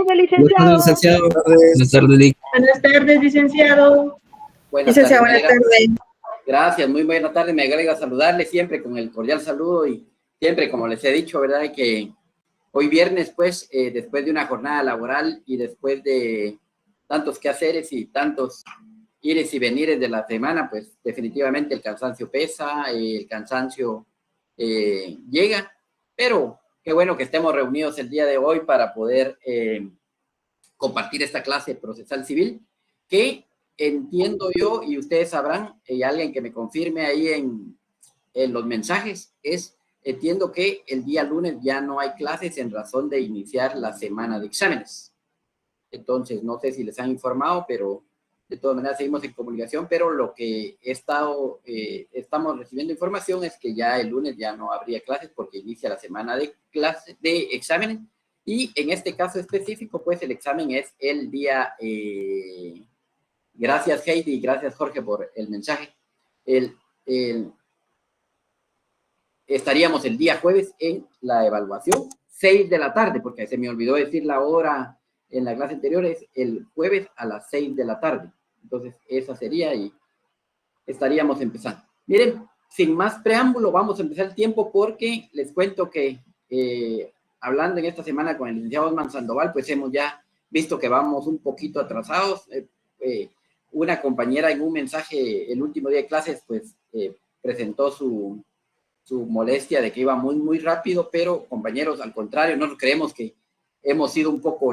tardes, licenciado. Buenas tardes, licenciado. Buenas tardes, Lic. Buenas tardes, licenciado. Licenciado, buenas tardes. Gracias, muy buenas tardes. Me agrega saludarle siempre con el cordial saludo y siempre, como les he dicho, ¿verdad? Que hoy viernes, pues, después de una jornada laboral y después de tantos quehaceres y tantos ires y venires de la semana, pues definitivamente el cansancio pesa, el cansancio llega, pero qué bueno que estemos reunidos el día de hoy para poder compartir esta clase procesal civil, que entiendo yo, y ustedes sabrán, y alguien que me confirme ahí en los mensajes, entiendo que el día lunes ya no hay clases en razón de iniciar la semana de exámenes. Entonces, no sé si les han informado, pero de todas maneras seguimos en comunicación, pero lo que estamos recibiendo información es que ya el lunes ya no habría clases porque inicia la semana de exámenes, y en este caso específico, pues el examen es el día, gracias Heidi, gracias Jorge por el mensaje, estaríamos el día jueves en la evaluación, 6 de la tarde, porque se me olvidó decir la hora en la clase anterior, es el jueves a las 6 de la tarde. Entonces, esa sería y estaríamos empezando. Miren, sin más preámbulo, vamos a empezar el tiempo porque les cuento que hablando en esta semana con el licenciado Osman Sandoval, pues hemos ya visto que vamos un poquito atrasados. Una compañera en un mensaje el último día de clases, pues presentó su molestia de que iba muy, muy rápido, pero compañeros, al contrario, nosotros creemos que hemos sido un poco,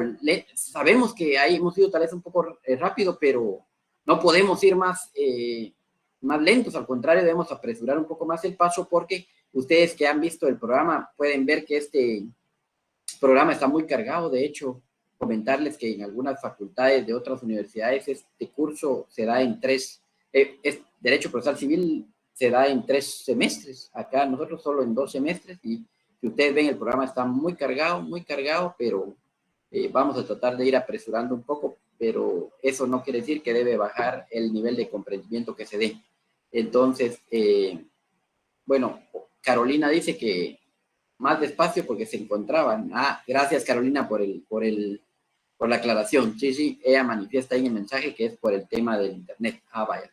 sabemos que ahí hemos sido tal vez un poco rápido, pero no podemos ir más lentos, al contrario, debemos apresurar un poco más el paso, porque ustedes que han visto el programa pueden ver que este programa está muy cargado. De hecho, comentarles que en algunas facultades de otras universidades este curso se da en Derecho Procesal Civil se da en 3 semestres, acá nosotros solo en 2 semestres, y si ustedes ven el programa está muy cargado, pero vamos a tratar de ir apresurando un poco, pero eso no quiere decir que debe bajar el nivel de comprendimiento que se dé. Entonces, bueno, Carolina dice que más despacio porque se encontraban. Gracias Carolina por la aclaración. Sí, ella manifiesta ahí en el mensaje que es por el tema del internet. Vaya,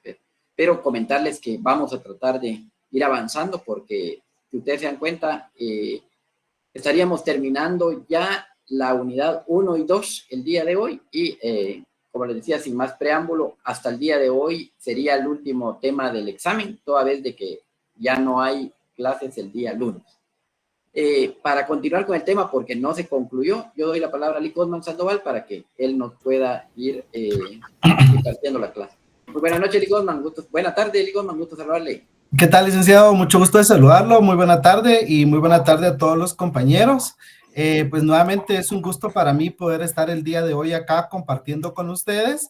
pero comentarles que vamos a tratar de ir avanzando porque, si ustedes se dan cuenta, estaríamos terminando ya la unidad 1 y 2 el día de hoy y, como les decía, sin más preámbulo, hasta el día de hoy sería el último tema del examen, toda vez de que ya no hay clases el día lunes. Para continuar con el tema, porque no se concluyó, yo doy la palabra a Lic Osman Sandoval para que él nos pueda ir impartiendo la clase. Muy buenas noches, Lic Osman. Buenas tardes, Lic Osman, gusto saludarle. ¿Qué tal, licenciado? Mucho gusto de saludarlo. Muy buena tarde y muy buena tarde a todos los compañeros. Pues nuevamente es un gusto para mí poder estar el día de hoy acá compartiendo con ustedes.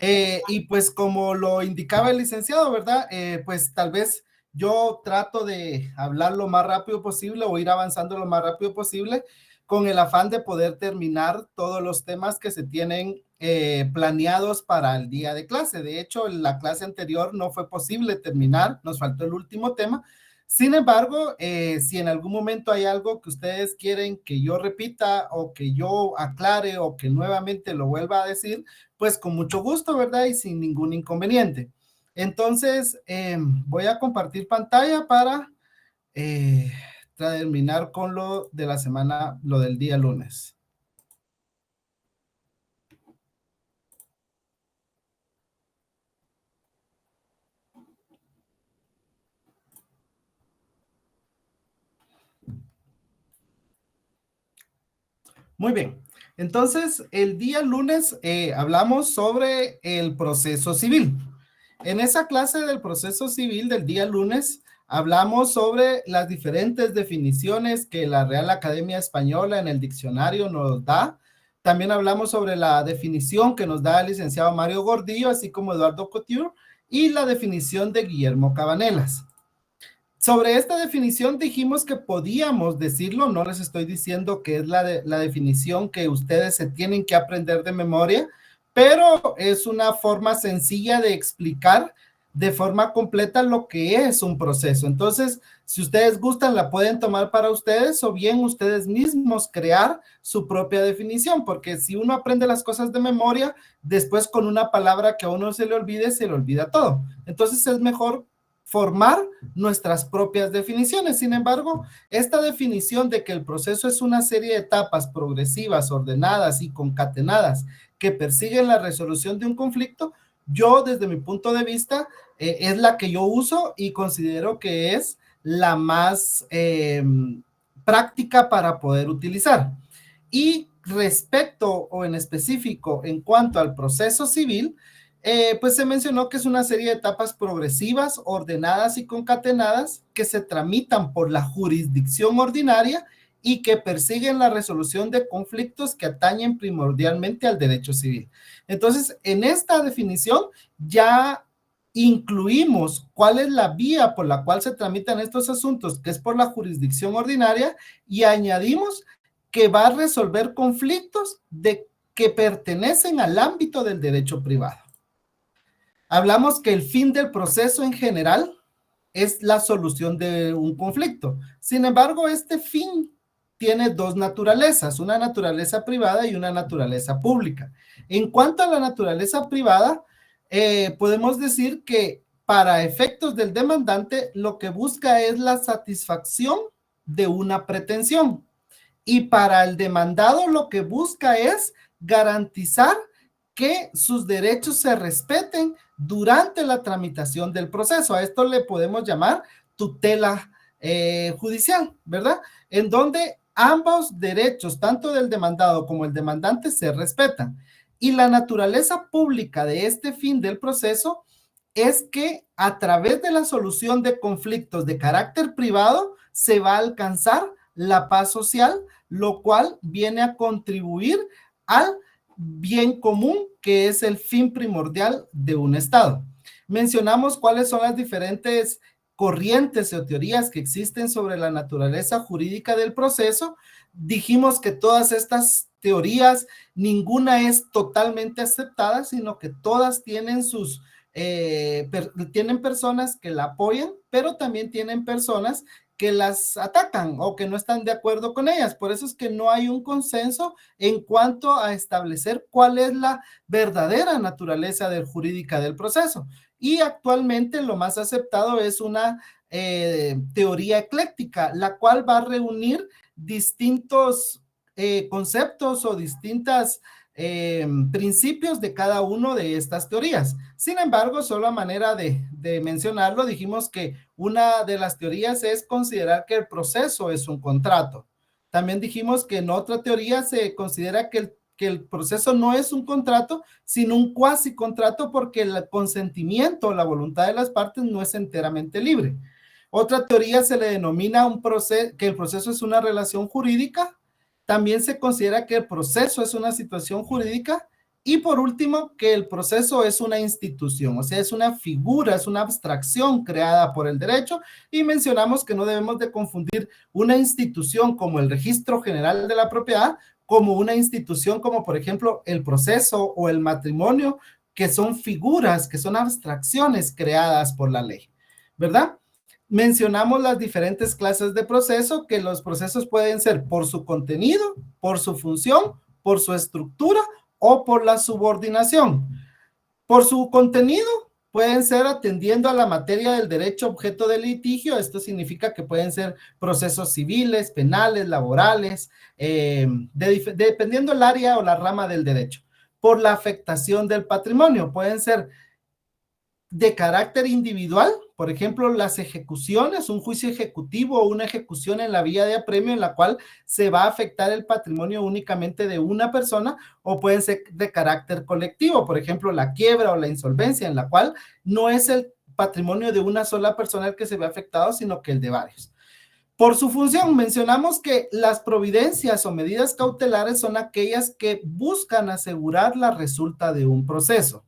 Y pues como lo indicaba el licenciado, ¿verdad? Pues tal vez yo trato de hablar lo más rápido posible o ir avanzando lo más rápido posible con el afán de poder terminar todos los temas que se tienen planeados para el día de clase. De hecho, en la clase anterior no fue posible terminar, nos faltó el último tema. Sin embargo, si en algún momento hay algo que ustedes quieren que yo repita o que yo aclare o que nuevamente lo vuelva a decir, pues con mucho gusto, ¿verdad? Y sin ningún inconveniente. Entonces, voy a compartir pantalla para terminar con lo de la semana, lo del día lunes. Muy bien, entonces el día lunes hablamos sobre el proceso civil. En esa clase del proceso civil del día lunes hablamos sobre las diferentes definiciones que la Real Academia Española en el diccionario nos da. También hablamos sobre la definición que nos da el licenciado Mario Gordillo, así como Eduardo Couture, y la definición de Guillermo Cabanelas. Sobre esta definición dijimos que podíamos decirlo, no les estoy diciendo que es la definición que ustedes se tienen que aprender de memoria, pero es una forma sencilla de explicar de forma completa lo que es un proceso. Entonces, si ustedes gustan, la pueden tomar para ustedes o bien ustedes mismos crear su propia definición, porque si uno aprende las cosas de memoria, después con una palabra que a uno se le olvida todo. Entonces, es mejor formar nuestras propias definiciones. Sin embargo, esta definición de que el proceso es una serie de etapas progresivas, ordenadas y concatenadas que persiguen la resolución de un conflicto, yo desde mi punto de vista es la que yo uso y considero que es la más práctica para poder utilizar. Y respecto o en específico en cuanto al proceso civil, pues se mencionó que es una serie de etapas progresivas, ordenadas y concatenadas que se tramitan por la jurisdicción ordinaria y que persiguen la resolución de conflictos que atañen primordialmente al derecho civil. Entonces, en esta definición ya incluimos cuál es la vía por la cual se tramitan estos asuntos, que es por la jurisdicción ordinaria, y añadimos que va a resolver conflictos que pertenecen al ámbito del derecho privado. Hablamos que el fin del proceso en general es la solución de un conflicto. Sin embargo, este fin tiene dos naturalezas, una naturaleza privada y una naturaleza pública. En cuanto a la naturaleza privada, podemos decir que para efectos del demandante, lo que busca es la satisfacción de una pretensión. Y para el demandado, lo que busca es garantizar que sus derechos se respeten durante la tramitación del proceso. A esto le podemos llamar tutela judicial, ¿verdad? En donde ambos derechos, tanto del demandado como el demandante, se respetan. Y la naturaleza pública de este fin del proceso es que a través de la solución de conflictos de carácter privado se va a alcanzar la paz social, lo cual viene a contribuir al bien común, que es el fin primordial de un Estado. Mencionamos cuáles son las diferentes corrientes o teorías que existen sobre la naturaleza jurídica del proceso. Dijimos que todas estas teorías, ninguna es totalmente aceptada, sino que todas tienen tienen personas que la apoyan, pero también tienen personas que las atacan o que no están de acuerdo con ellas. Por eso es que no hay un consenso en cuanto a establecer cuál es la verdadera naturaleza jurídica del proceso. Y actualmente lo más aceptado es una teoría ecléctica, la cual va a reunir distintos conceptos o distintas principios de cada uno de estas teorías. Sin embargo, solo a manera de mencionarlo, dijimos que una de las teorías es considerar que el proceso es un contrato. También dijimos que en otra teoría se considera que el proceso no es un contrato, sino un cuasi contrato, porque el consentimiento o la voluntad de las partes no es enteramente libre. Otra teoría se le denomina que el proceso es una relación jurídica. También se considera que el proceso es una situación jurídica. Y por último, que el proceso es una institución, o sea, es una figura, es una abstracción creada por el derecho. Y mencionamos que no debemos de confundir una institución como el Registro General de la Propiedad como una institución como, por ejemplo, el proceso o el matrimonio, que son figuras, que son abstracciones creadas por la ley, ¿verdad? Mencionamos las diferentes clases de proceso, que los procesos pueden ser por su contenido, por su función, por su estructura o por la subordinación. Por su contenido pueden ser atendiendo a la materia del derecho objeto de litigio. Esto significa que pueden ser procesos civiles, penales, laborales, dependiendo el área o la rama del derecho. Por la afectación del patrimonio pueden ser de carácter individual, por ejemplo, las ejecuciones, un juicio ejecutivo o una ejecución en la vía de apremio en la cual se va a afectar el patrimonio únicamente de una persona, o pueden ser de carácter colectivo, por ejemplo, la quiebra o la insolvencia, en la cual no es el patrimonio de una sola persona el que se ve afectado, sino que el de varios. Por su función, mencionamos que las providencias o medidas cautelares son aquellas que buscan asegurar la resulta de un proceso.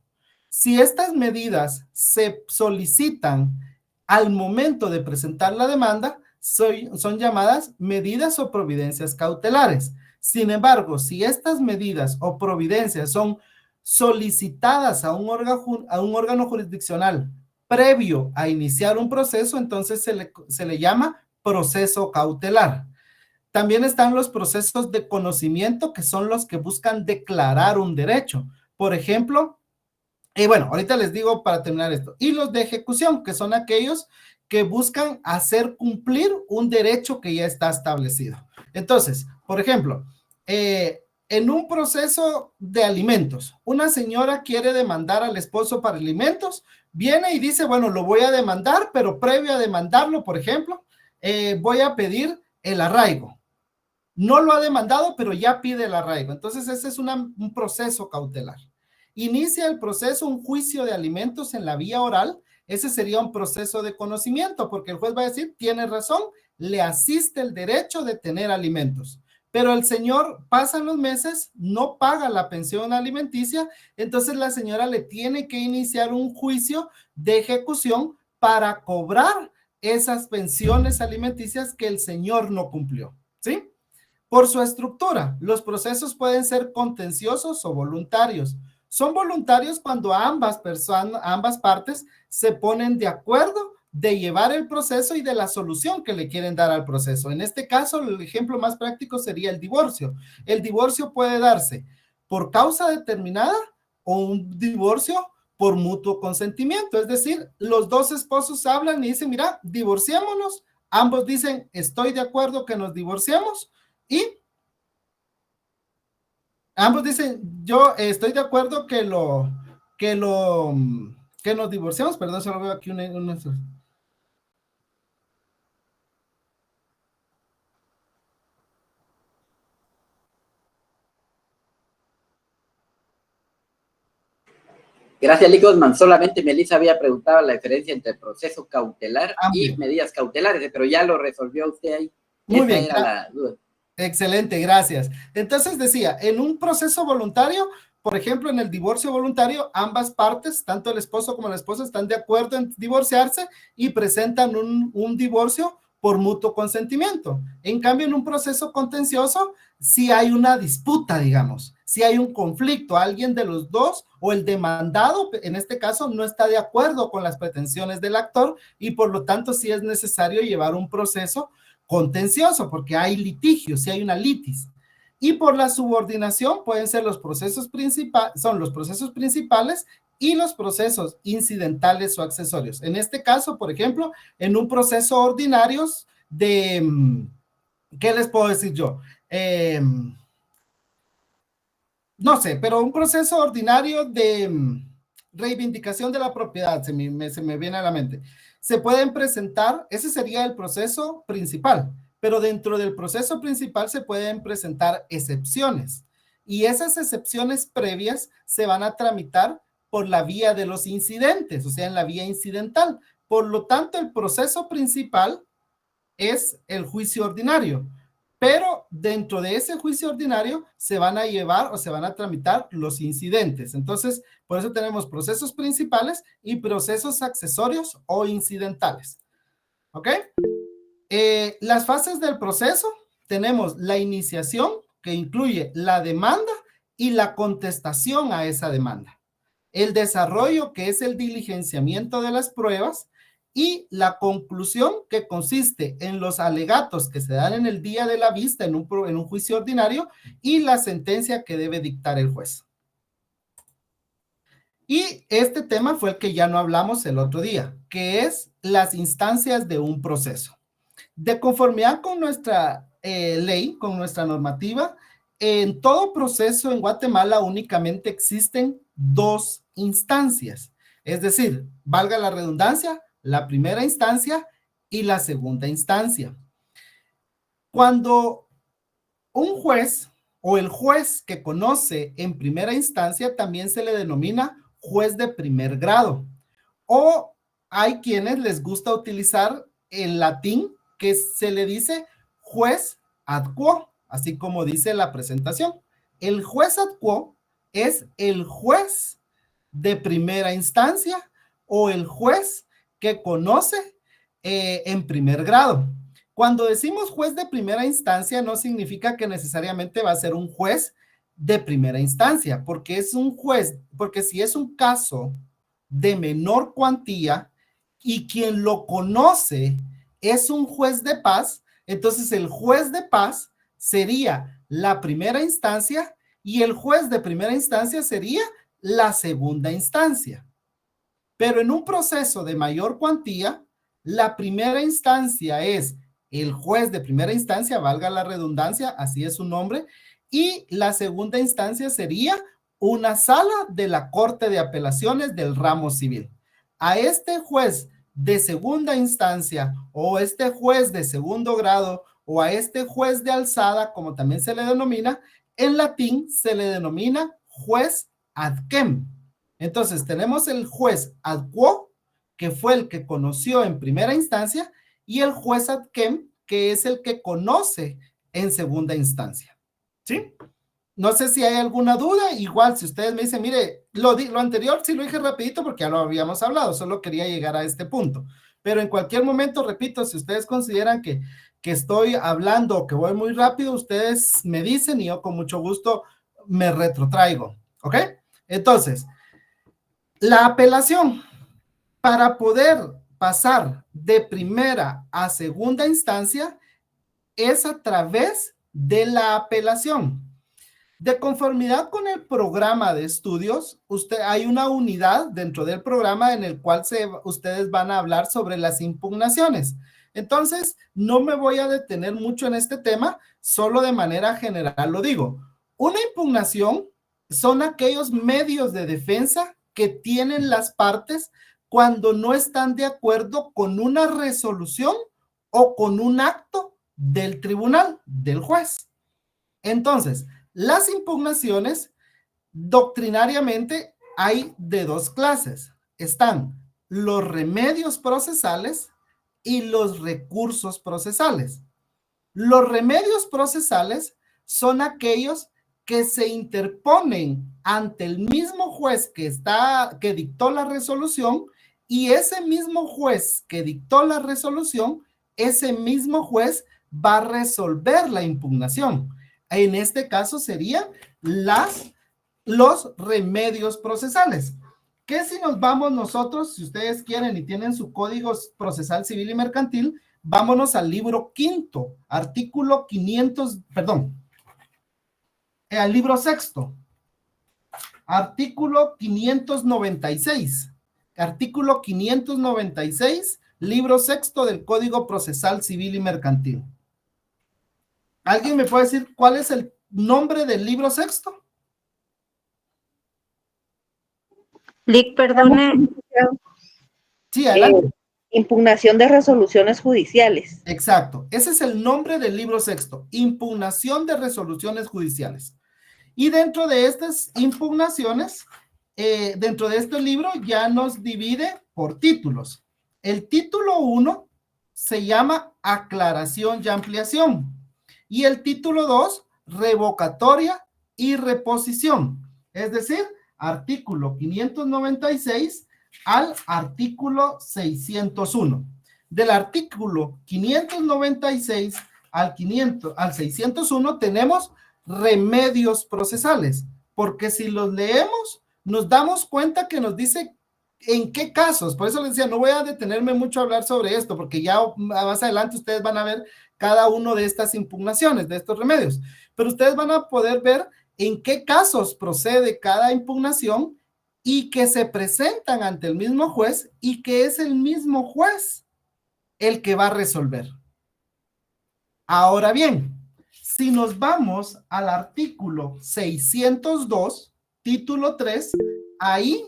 Si estas medidas se solicitan al momento de presentar la demanda, son llamadas medidas o providencias cautelares. Sin embargo, si estas medidas o providencias son solicitadas a un órgano jurisdiccional previo a iniciar un proceso, entonces se le llama proceso cautelar. También están los procesos de conocimiento, que son los que buscan declarar un derecho. Por ejemplo, bueno, ahorita les digo para terminar esto. Y los de ejecución, que son aquellos que buscan hacer cumplir un derecho que ya está establecido. Entonces, por ejemplo, en un proceso de alimentos, una señora quiere demandar al esposo para alimentos, viene y dice, bueno, lo voy a demandar, pero previo a demandarlo, por ejemplo, voy a pedir el arraigo. No lo ha demandado, pero ya pide el arraigo. Entonces, ese es un proceso cautelar. Inicia el proceso, un juicio de alimentos en la vía oral. Ese sería un proceso de conocimiento, porque el juez va a decir, tiene razón, le asiste el derecho de tener alimentos. Pero el señor, pasan los meses, no paga la pensión alimenticia, entonces la señora le tiene que iniciar un juicio de ejecución para cobrar esas pensiones alimenticias que el señor no cumplió, ¿sí? Por su estructura, los procesos pueden ser contenciosos o voluntarios. Son voluntarios cuando ambas partes se ponen de acuerdo de llevar el proceso y de la solución que le quieren dar al proceso. En este caso, el ejemplo más práctico sería el divorcio. El divorcio puede darse por causa determinada o un divorcio por mutuo consentimiento. Es decir, los dos esposos hablan y dicen, mira, divorciémonos. Ambos dicen, estoy de acuerdo que nos divorciemos. Y ambos dicen, yo estoy de acuerdo que nos divorciamos. Perdón, solo veo aquí una. Gracias, Licosman. Solamente Melissa había preguntado la diferencia entre proceso cautelar y medidas cautelares, pero ya lo resolvió usted ahí. Muy bien. Esa era la duda. Excelente, gracias. Entonces decía, en un proceso voluntario, por ejemplo, en el divorcio voluntario, ambas partes, tanto el esposo como la esposa, están de acuerdo en divorciarse y presentan un divorcio por mutuo consentimiento. En cambio, en un proceso contencioso, si hay una disputa, digamos, si hay un conflicto, alguien de los dos o el demandado, en este caso, no está de acuerdo con las pretensiones del actor y por lo tanto sí es necesario llevar un proceso contencioso, porque hay litigio, si hay una litis. Y por la subordinación pueden ser los procesos principales, son los procesos principales y los procesos incidentales o accesorios. En este caso, por ejemplo, en un proceso ordinario de, ¿qué les puedo decir yo? No sé, pero un proceso ordinario de reivindicación de la propiedad, se me viene a la mente. Se pueden presentar, ese sería el proceso principal, pero dentro del proceso principal se pueden presentar excepciones y esas excepciones previas se van a tramitar por la vía de los incidentes, o sea, en la vía incidental. Por lo tanto, el proceso principal es el juicio ordinario, pero dentro de ese juicio ordinario se van a llevar o se van a tramitar los incidentes. Entonces, por eso tenemos procesos principales y procesos accesorios o incidentales. ¿Ok? Las fases del proceso, tenemos la iniciación, que incluye la demanda y la contestación a esa demanda. El desarrollo, que es el diligenciamiento de las pruebas, y la conclusión, que consiste en los alegatos que se dan en el día de la vista en un juicio ordinario y la sentencia que debe dictar el juez. Y este tema fue el que ya no hablamos el otro día, que es las instancias de un proceso. De conformidad con nuestra ley, con nuestra normativa, en todo proceso en Guatemala únicamente existen 2 instancias. Es decir, valga la redundancia, la primera instancia y la segunda instancia. Cuando un juez o el juez que conoce en primera instancia también se le denomina juez de primer grado. O hay quienes les gusta utilizar el latín que se le dice juez ad quo, así como dice la presentación. El juez ad quo es el juez de primera instancia o el juez que conoce en primer grado. Cuando decimos juez de primera instancia, no significa que necesariamente va a ser un juez de primera instancia, porque es un juez, porque si es un caso de menor cuantía, y quien lo conoce es un juez de paz, entonces el juez de paz sería la primera instancia y el juez de primera instancia sería la segunda instancia. Pero en un proceso de mayor cuantía, la primera instancia es el juez de primera instancia, valga la redundancia, así es su nombre, y la segunda instancia sería una sala de la Corte de Apelaciones del ramo civil. A este juez de segunda instancia o este juez de segundo grado o a este juez de alzada, como también se le denomina, en latín se le denomina juez ad quem. Entonces tenemos el juez ad quo, que fue el que conoció en primera instancia, y el juez ad quem, que es el que conoce en segunda instancia. ¿Sí? No sé si hay alguna duda. Igual, si ustedes me dicen, mire, lo anterior sí lo dije rapidito porque ya lo habíamos hablado, solo quería llegar a este punto. Pero en cualquier momento, repito, si ustedes consideran que estoy hablando o que voy muy rápido, ustedes me dicen y yo con mucho gusto me retrotraigo. ¿Ok? Entonces, la apelación, para poder pasar de primera a segunda instancia, es a través de la apelación. De conformidad con el programa de estudios, hay una unidad dentro del programa en el cual ustedes van a hablar sobre las impugnaciones. Entonces, no me voy a detener mucho en este tema, solo de manera general lo digo. Una impugnación son aquellos medios de defensa que tienen las partes cuando no están de acuerdo con una resolución o con un acto del tribunal, del juez. Entonces, las impugnaciones doctrinariamente hay de dos clases. Están los remedios procesales y los recursos procesales. Los remedios procesales son aquellos que se interponen ante el mismo juez que dictó la resolución, y ese mismo juez que dictó la resolución, ese mismo juez va a resolver la impugnación. En este caso serían los remedios procesales. Que si nos vamos nosotros, si ustedes quieren y tienen su código procesal civil y mercantil, vámonos al libro quinto, artículo 500, al libro sexto, artículo 596, artículo 596, libro sexto del Código Procesal Civil y Mercantil. ¿Alguien me puede decir cuál es el nombre del libro sexto? Lic, perdone. Sí, adelante. Impugnación de resoluciones judiciales. Exacto, ese es el nombre del libro sexto, impugnación de resoluciones judiciales. Y dentro de estas impugnaciones, dentro de este libro ya nos divide por títulos. El título 1 se llama aclaración y ampliación. Y el título 2, revocatoria y reposición. Es decir, artículo 596 al artículo 601. Del artículo 596 al 601 tenemos remedios procesales, porque si los leemos, nos damos cuenta que nos dice en qué casos. Por eso les decía, no voy a detenerme mucho a hablar sobre esto, porque ya más adelante ustedes van a ver cada uno de estas impugnaciones, de estos remedios, pero ustedes van a poder ver en qué casos procede cada impugnación y que se presentan ante el mismo juez y que es el mismo juez el que va a resolver. Ahora bien, si nos vamos al artículo 602, título 3, ahí,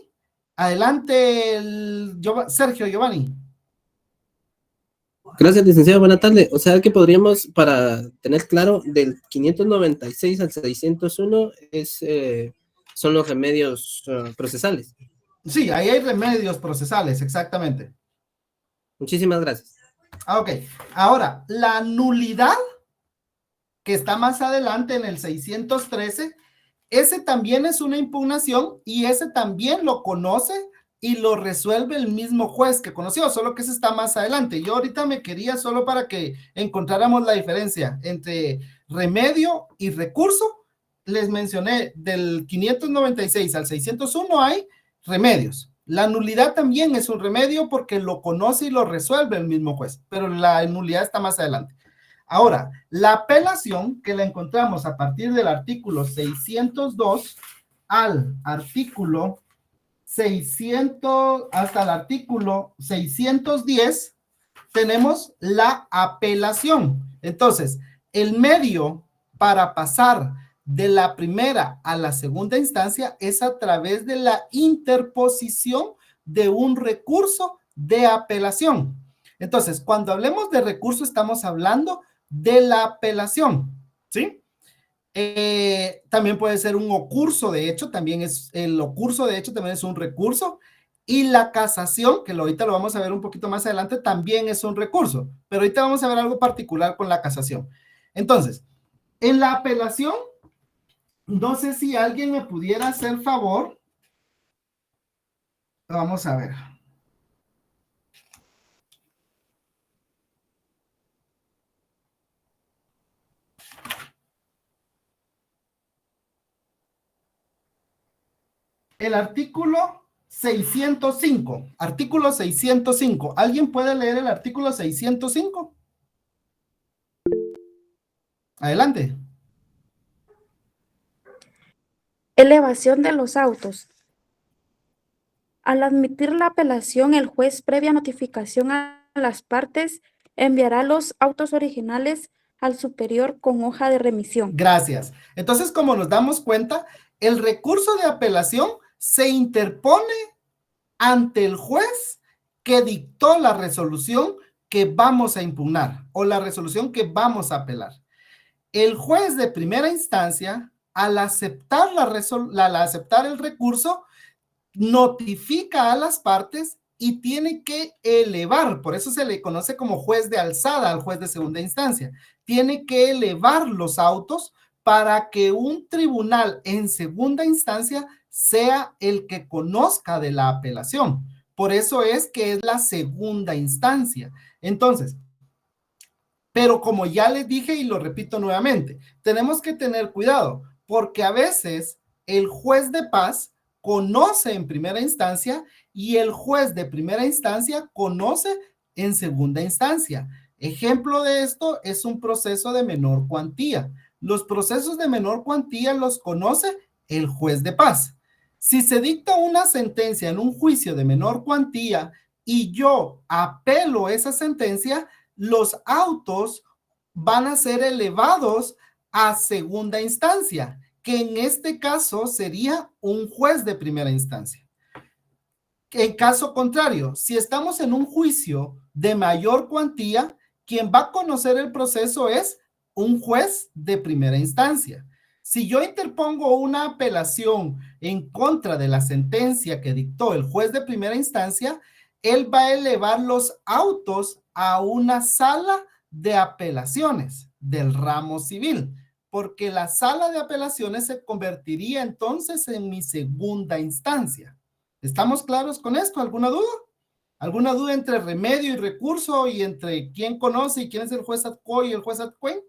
adelante, Sergio Giovanni. Gracias, licenciado. Buenas tardes. O sea que podríamos, para tener claro, del 596 al 601 son los remedios procesales. Sí, ahí hay remedios procesales, exactamente. Muchísimas gracias. Ok, ahora, la nulidad que está más adelante en el 613, ese también es una impugnación y ese también lo conoce y lo resuelve el mismo juez que conoció, solo que ese está más adelante. Yo ahorita me quería solo para que encontráramos la diferencia entre remedio y recurso. Les mencioné del 596 al 601 hay remedios La nulidad también es un remedio porque lo conoce y lo resuelve el mismo juez, pero la nulidad está más adelante. Ahora, la apelación que la encontramos a partir del artículo 602 al artículo 600, hasta el artículo 610, tenemos la apelación. Entonces, el medio para pasar de la primera a la segunda instancia es a través de la interposición de un recurso de apelación. Entonces, cuando hablemos de recurso, estamos hablando de la apelación, ¿sí? También puede ser un ocurso de hecho, el ocurso de hecho también es un recurso, y la casación, que ahorita lo vamos a ver un poquito más adelante, también es un recurso, pero ahorita vamos a ver algo particular con la casación. Entonces, en la apelación, no sé si alguien me pudiera hacer favor. Vamos a ver. El artículo 605. Artículo 605. ¿Alguien puede leer el artículo 605? Adelante. Elevación de los autos. Al admitir la apelación, el juez, previa notificación a las partes, enviará los autos originales al superior con hoja de remisión. Gracias. Entonces, como nos damos cuenta, el recurso de apelación se interpone ante el juez que dictó la resolución que vamos a impugnar o la resolución que vamos a apelar. El juez de primera instancia, al aceptar al aceptar el recurso, notifica a las partes y tiene que elevar, por eso se le conoce como juez de alzada al juez de segunda instancia, tiene que elevar los autos para que un tribunal en segunda instancia sea el que conozca de la apelación. Por eso es que es la segunda instancia. Entonces, pero como ya les dije y lo repito nuevamente, tenemos que tener cuidado porque a veces el juez de paz conoce en primera instancia y el juez de primera instancia conoce en segunda instancia. Ejemplo de esto es un proceso de menor cuantía. Los procesos de menor cuantía los conoce el juez de paz. Si se dicta una sentencia en un juicio de menor cuantía y yo apelo esa sentencia, los autos van a ser elevados a segunda instancia, que en este caso sería un juez de primera instancia. En caso contrario, si estamos en un juicio de mayor cuantía, quien va a conocer el proceso es un juez de primera instancia. Si yo interpongo una apelación en contra de la sentencia que dictó el juez de primera instancia, él va a elevar los autos a una sala de apelaciones del ramo civil, porque la sala de apelaciones se convertiría entonces en mi segunda instancia. ¿Estamos claros con esto? ¿Alguna duda? ¿Alguna duda entre remedio y recurso y entre quién conoce y quién es el juez ad quo y el juez ad quem?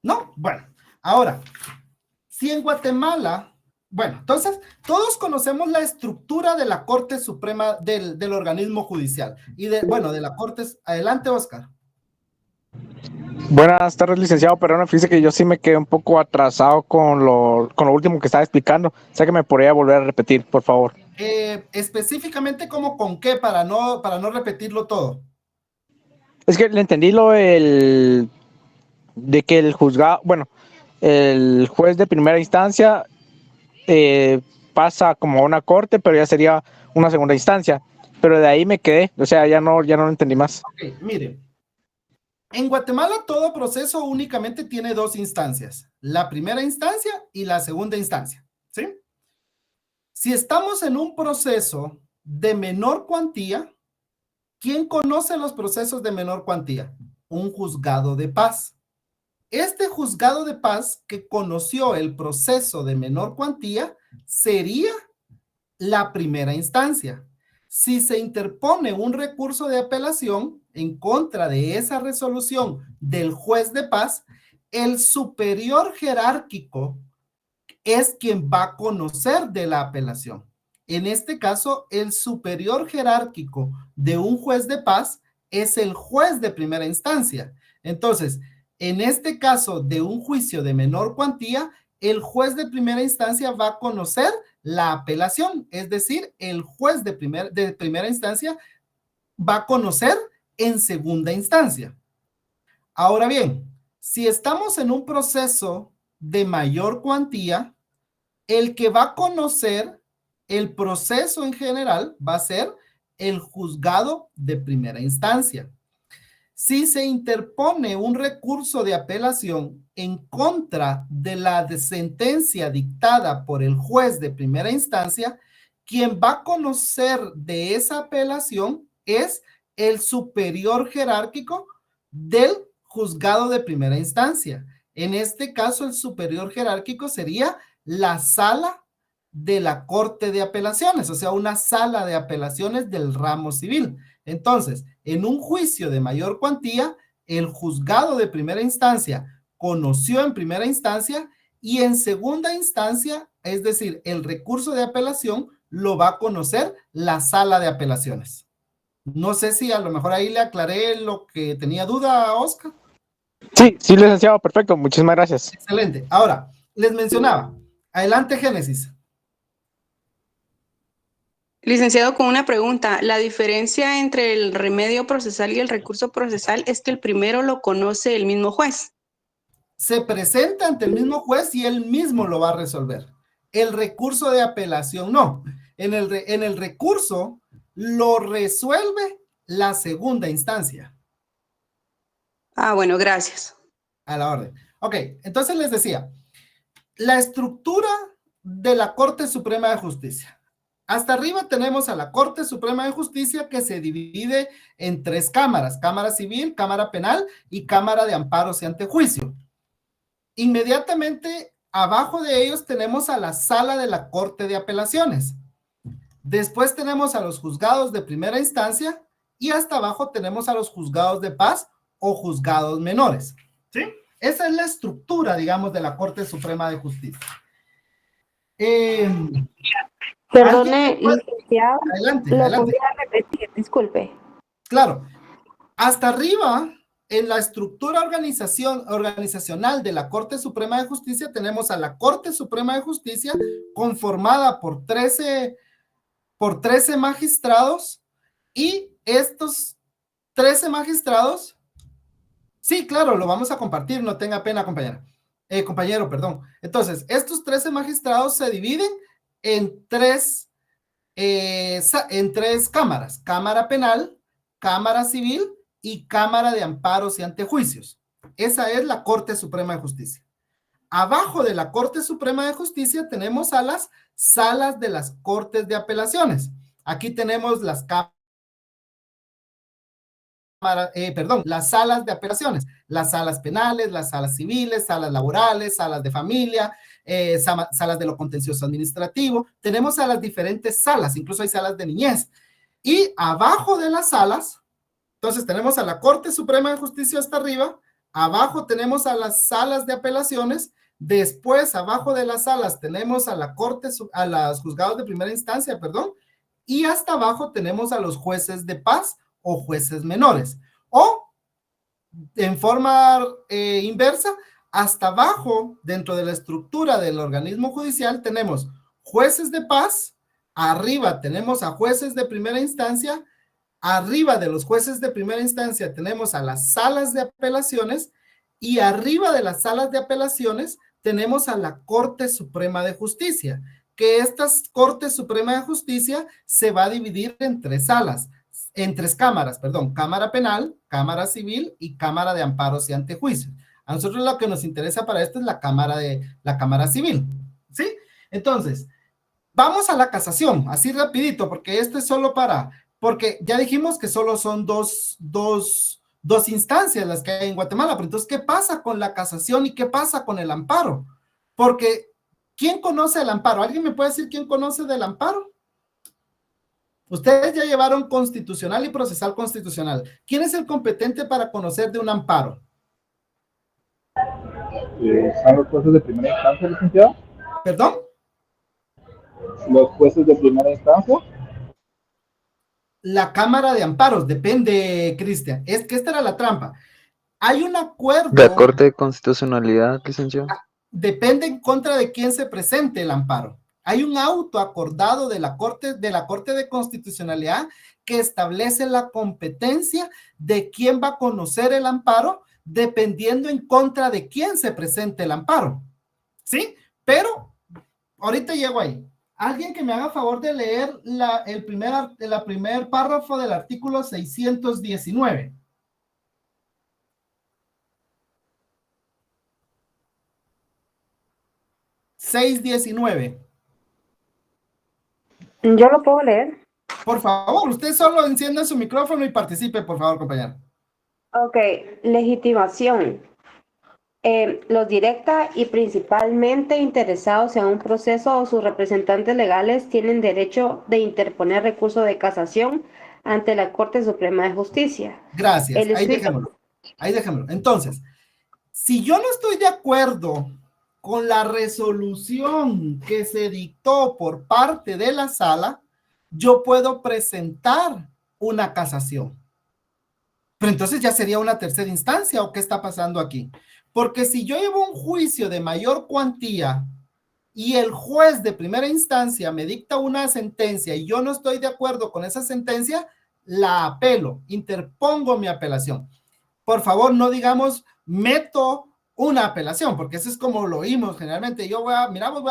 ¿No? Bueno, ahora, si en Guatemala, bueno, entonces, todos conocemos la estructura de la Corte Suprema del organismo judicial y de la Corte. Adelante, Oscar. Buenas tardes, licenciado, pero fíjese que yo sí me quedé un poco atrasado con lo último que estaba explicando. Sé que me podría volver a repetir, por favor. Específicamente, ¿cómo con qué? Para no repetirlo todo. Es que le entendí de que el juzgado, el juez de primera instancia pasa como a una corte, pero ya sería una segunda instancia. Pero de ahí me quedé, o sea, ya no lo entendí más. Ok, mire. En Guatemala todo proceso únicamente tiene dos instancias, la primera instancia y la segunda instancia, ¿sí? Si estamos en un proceso de menor cuantía, ¿quién conoce los procesos de menor cuantía? Un juzgado de paz. Este juzgado de paz que conoció el proceso de menor cuantía sería la primera instancia. Si se interpone un recurso de apelación en contra de esa resolución del juez de paz, el superior jerárquico es quien va a conocer de la apelación. En este caso, el superior jerárquico de un juez de paz es el juez de primera instancia. Entonces, en este caso de un juicio de menor cuantía, el juez de primera instancia va a conocer la apelación, es decir, el juez de primera instancia va a conocer en segunda instancia. Ahora bien, si estamos en un proceso de mayor cuantía, el que va a conocer el proceso en general va a ser el juzgado de primera instancia. Si se interpone un recurso de apelación en contra de la sentencia dictada por el juez de primera instancia, quien va a conocer de esa apelación es el superior jerárquico del juzgado de primera instancia. En este caso, el superior jerárquico sería la sala de la Corte de Apelaciones, o sea, una sala de apelaciones del ramo civil. Entonces, en un juicio de mayor cuantía, el juzgado de primera instancia conoció en primera instancia y en segunda instancia, es decir, el recurso de apelación lo va a conocer la sala de apelaciones. No sé si a lo mejor ahí le aclaré lo que tenía duda, Oscar. Sí, sí, licenciado, perfecto, muchísimas gracias. Excelente. Ahora, les mencionaba, adelante Génesis. Licenciado, con una pregunta. La diferencia entre el remedio procesal y el recurso procesal es que el primero lo conoce el mismo juez. Se presenta ante el mismo juez y él mismo lo va a resolver. El recurso de apelación no. En el recurso lo resuelve la segunda instancia. Ah, bueno, gracias. A la orden. Ok, entonces les decía, la estructura de la Corte Suprema de Justicia. Hasta arriba tenemos a la Corte Suprema de Justicia que se divide en 3 cámaras, Cámara Civil, Cámara Penal y Cámara de Amparos y Antejuicio. Inmediatamente abajo de ellos tenemos a la Sala de la Corte de Apelaciones. Después tenemos a los juzgados de primera instancia y hasta abajo tenemos a los juzgados de paz o juzgados menores. ¿Sí? Esa es la estructura, digamos, de la Corte Suprema de Justicia. Perdone, licenciado, Adelante, lo adelante. podría repetir, disculpe. Claro, hasta arriba, en la estructura organizacional de la Corte Suprema de Justicia, tenemos a la Corte Suprema de Justicia conformada por 13 magistrados y estos 13 magistrados, sí, claro, lo vamos a compartir, no tenga pena, compañero, perdón. Entonces, estos 13 magistrados se dividen en tres cámaras, Cámara Penal, Cámara Civil y Cámara de Amparos y Antejuicios. Esa es la Corte Suprema de Justicia. Abajo de la Corte Suprema de Justicia tenemos a las salas de las Cortes de Apelaciones. Aquí tenemos las las salas de apelaciones, las salas penales, las salas civiles, salas laborales, salas de familia, salas de lo contencioso administrativo. Tenemos a las diferentes salas, incluso hay salas de niñez. Y abajo de las salas, entonces tenemos a la Corte Suprema de Justicia hasta arriba, abajo tenemos a las salas de apelaciones, después abajo de las salas tenemos a la a los juzgados de primera instancia, y hasta abajo tenemos a los jueces de paz o jueces menores, o en forma inversa, hasta abajo, dentro de la estructura del organismo judicial, tenemos jueces de paz, arriba tenemos a jueces de primera instancia, arriba de los jueces de primera instancia tenemos a las salas de apelaciones, y arriba de las salas de apelaciones tenemos a la Corte Suprema de Justicia, que esta Corte Suprema de Justicia se va a dividir en 3 salas, en 3 cámaras, Cámara Penal, Cámara Civil y Cámara de Amparos y Antejuicios. A nosotros lo que nos interesa para esto es la Cámara Civil, ¿sí? Entonces, vamos a la casación, así rapidito, porque esto es solo porque ya dijimos que solo son dos instancias las que hay en Guatemala, pero entonces, ¿qué pasa con la casación y qué pasa con el amparo? Porque, ¿quién conoce el amparo? ¿Alguien me puede decir quién conoce del amparo? Ustedes ya llevaron constitucional y procesal constitucional. ¿Quién es el competente para conocer de un amparo? ¿Son los jueces de primera instancia, licenciado? ¿Perdón? Los jueces de primera instancia. La Cámara de Amparos, depende, Cristian. Es que esta era la trampa. Hay un acuerdo. De la Corte de Constitucionalidad, licenciado. Depende en contra de quién se presente el amparo. Hay un auto acordado de la Corte de Constitucionalidad que establece la competencia de quién va a conocer el amparo, dependiendo en contra de quién se presente el amparo. ¿Sí? Pero ahorita llego ahí. Alguien que me haga favor de leer el primer párrafo del artículo 619. Yo lo puedo leer. Por favor, usted solo encienda su micrófono y participe, por favor, compañero. Ok, legitimación. Los directa y principalmente interesados en un proceso o sus representantes legales tienen derecho de interponer recurso de casación ante la Corte Suprema de Justicia. Gracias, ahí dejémoslo. Ahí dejémoslo. Entonces, si yo no estoy de acuerdo con la resolución que se dictó por parte de la sala, yo puedo presentar una casación. Pero entonces ya sería una tercera instancia, ¿o qué está pasando aquí? Porque si yo llevo un juicio de mayor cuantía y el juez de primera instancia me dicta una sentencia y yo no estoy de acuerdo con esa sentencia, la apelo, interpongo mi apelación. Por favor, no digamos meto una apelación, porque eso es como lo oímos generalmente. Yo voy a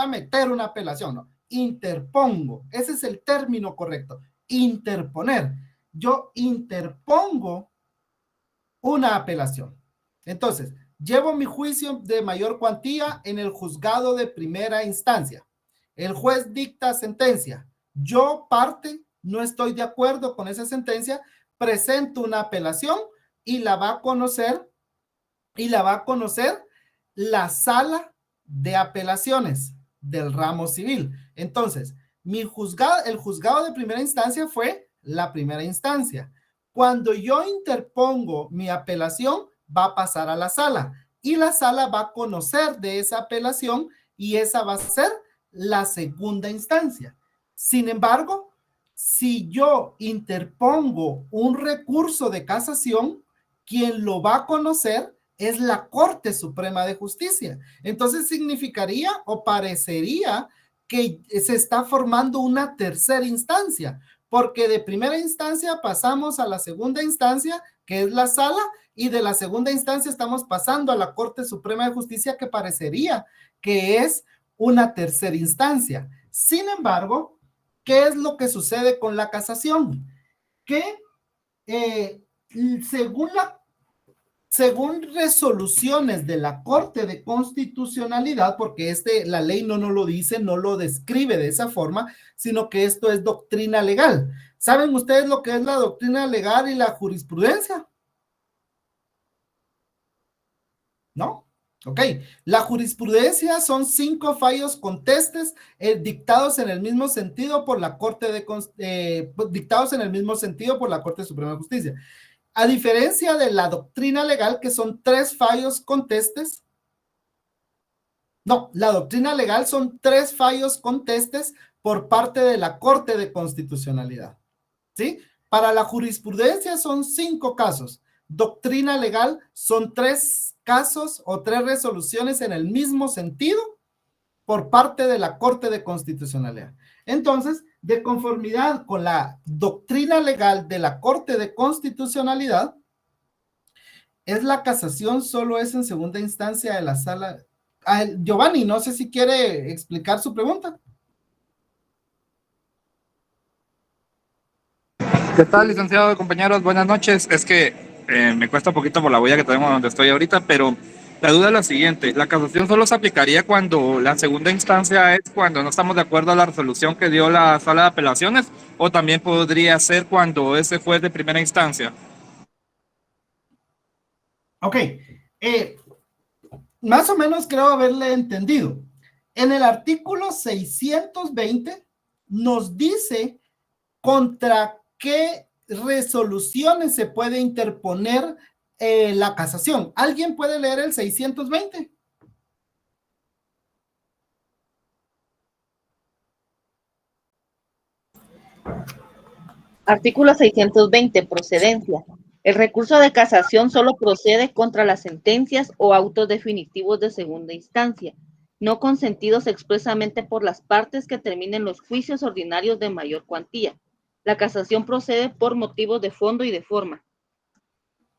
meter una apelación, no. Interpongo, ese es el término correcto, interponer. Yo interpongo una apelación. Entonces, llevo mi juicio de mayor cuantía en el juzgado de primera instancia. El juez dicta sentencia. Yo, parte, no estoy de acuerdo con esa sentencia, presento una apelación y la va a conocer la sala de apelaciones del ramo civil. Entonces, el juzgado de primera instancia fue la primera instancia. Cuando yo interpongo mi apelación, va a pasar a la sala y la sala va a conocer de esa apelación y esa va a ser la segunda instancia. Sin embargo, si yo interpongo un recurso de casación, quien lo va a conocer es la Corte Suprema de Justicia. Entonces significaría o parecería que se está formando una tercera instancia, porque de primera instancia pasamos a la segunda instancia, que es la sala, y de la segunda instancia estamos pasando a la Corte Suprema de Justicia, que parecería que es una tercera instancia. Sin embargo, ¿qué es lo que sucede con la casación? Que según resoluciones de la Corte de Constitucionalidad, porque la ley no lo dice, no lo describe de esa forma, sino que esto es doctrina legal. ¿Saben ustedes lo que es la doctrina legal y la jurisprudencia? ¿No? Ok. La jurisprudencia son 5 fallos contestes dictados en el mismo sentido por la Corte Suprema de Justicia. A diferencia de la doctrina legal, que son 3 fallos contestes. No, la doctrina legal son 3 fallos contestes por parte de la Corte de Constitucionalidad. ¿Sí? Para la jurisprudencia son 5 casos. Doctrina legal son 3 casos o 3 resoluciones en el mismo sentido por parte de la Corte de Constitucionalidad. Entonces, de conformidad con la doctrina legal de la Corte de Constitucionalidad, es la casación solo es en segunda instancia de la sala. Giovanni, no sé si quiere explicar su pregunta. ¿Qué tal, licenciado, compañeros? Buenas noches. Es que me cuesta un poquito por la huella que tenemos donde estoy ahorita, pero la duda es la siguiente. ¿La casación solo se aplicaría cuando la segunda instancia es cuando no estamos de acuerdo a la resolución que dio la sala de apelaciones, o también podría ser cuando ese juez de primera instancia? Ok. Más o menos creo haberle entendido. En el artículo 620 nos dice contra qué resoluciones se puede interponer la casación. ¿Alguien puede leer el 620? Artículo 620, procedencia. El recurso de casación solo procede contra las sentencias o autos definitivos de segunda instancia, no consentidos expresamente por las partes que terminen los juicios ordinarios de mayor cuantía. La casación procede por motivos de fondo y de forma.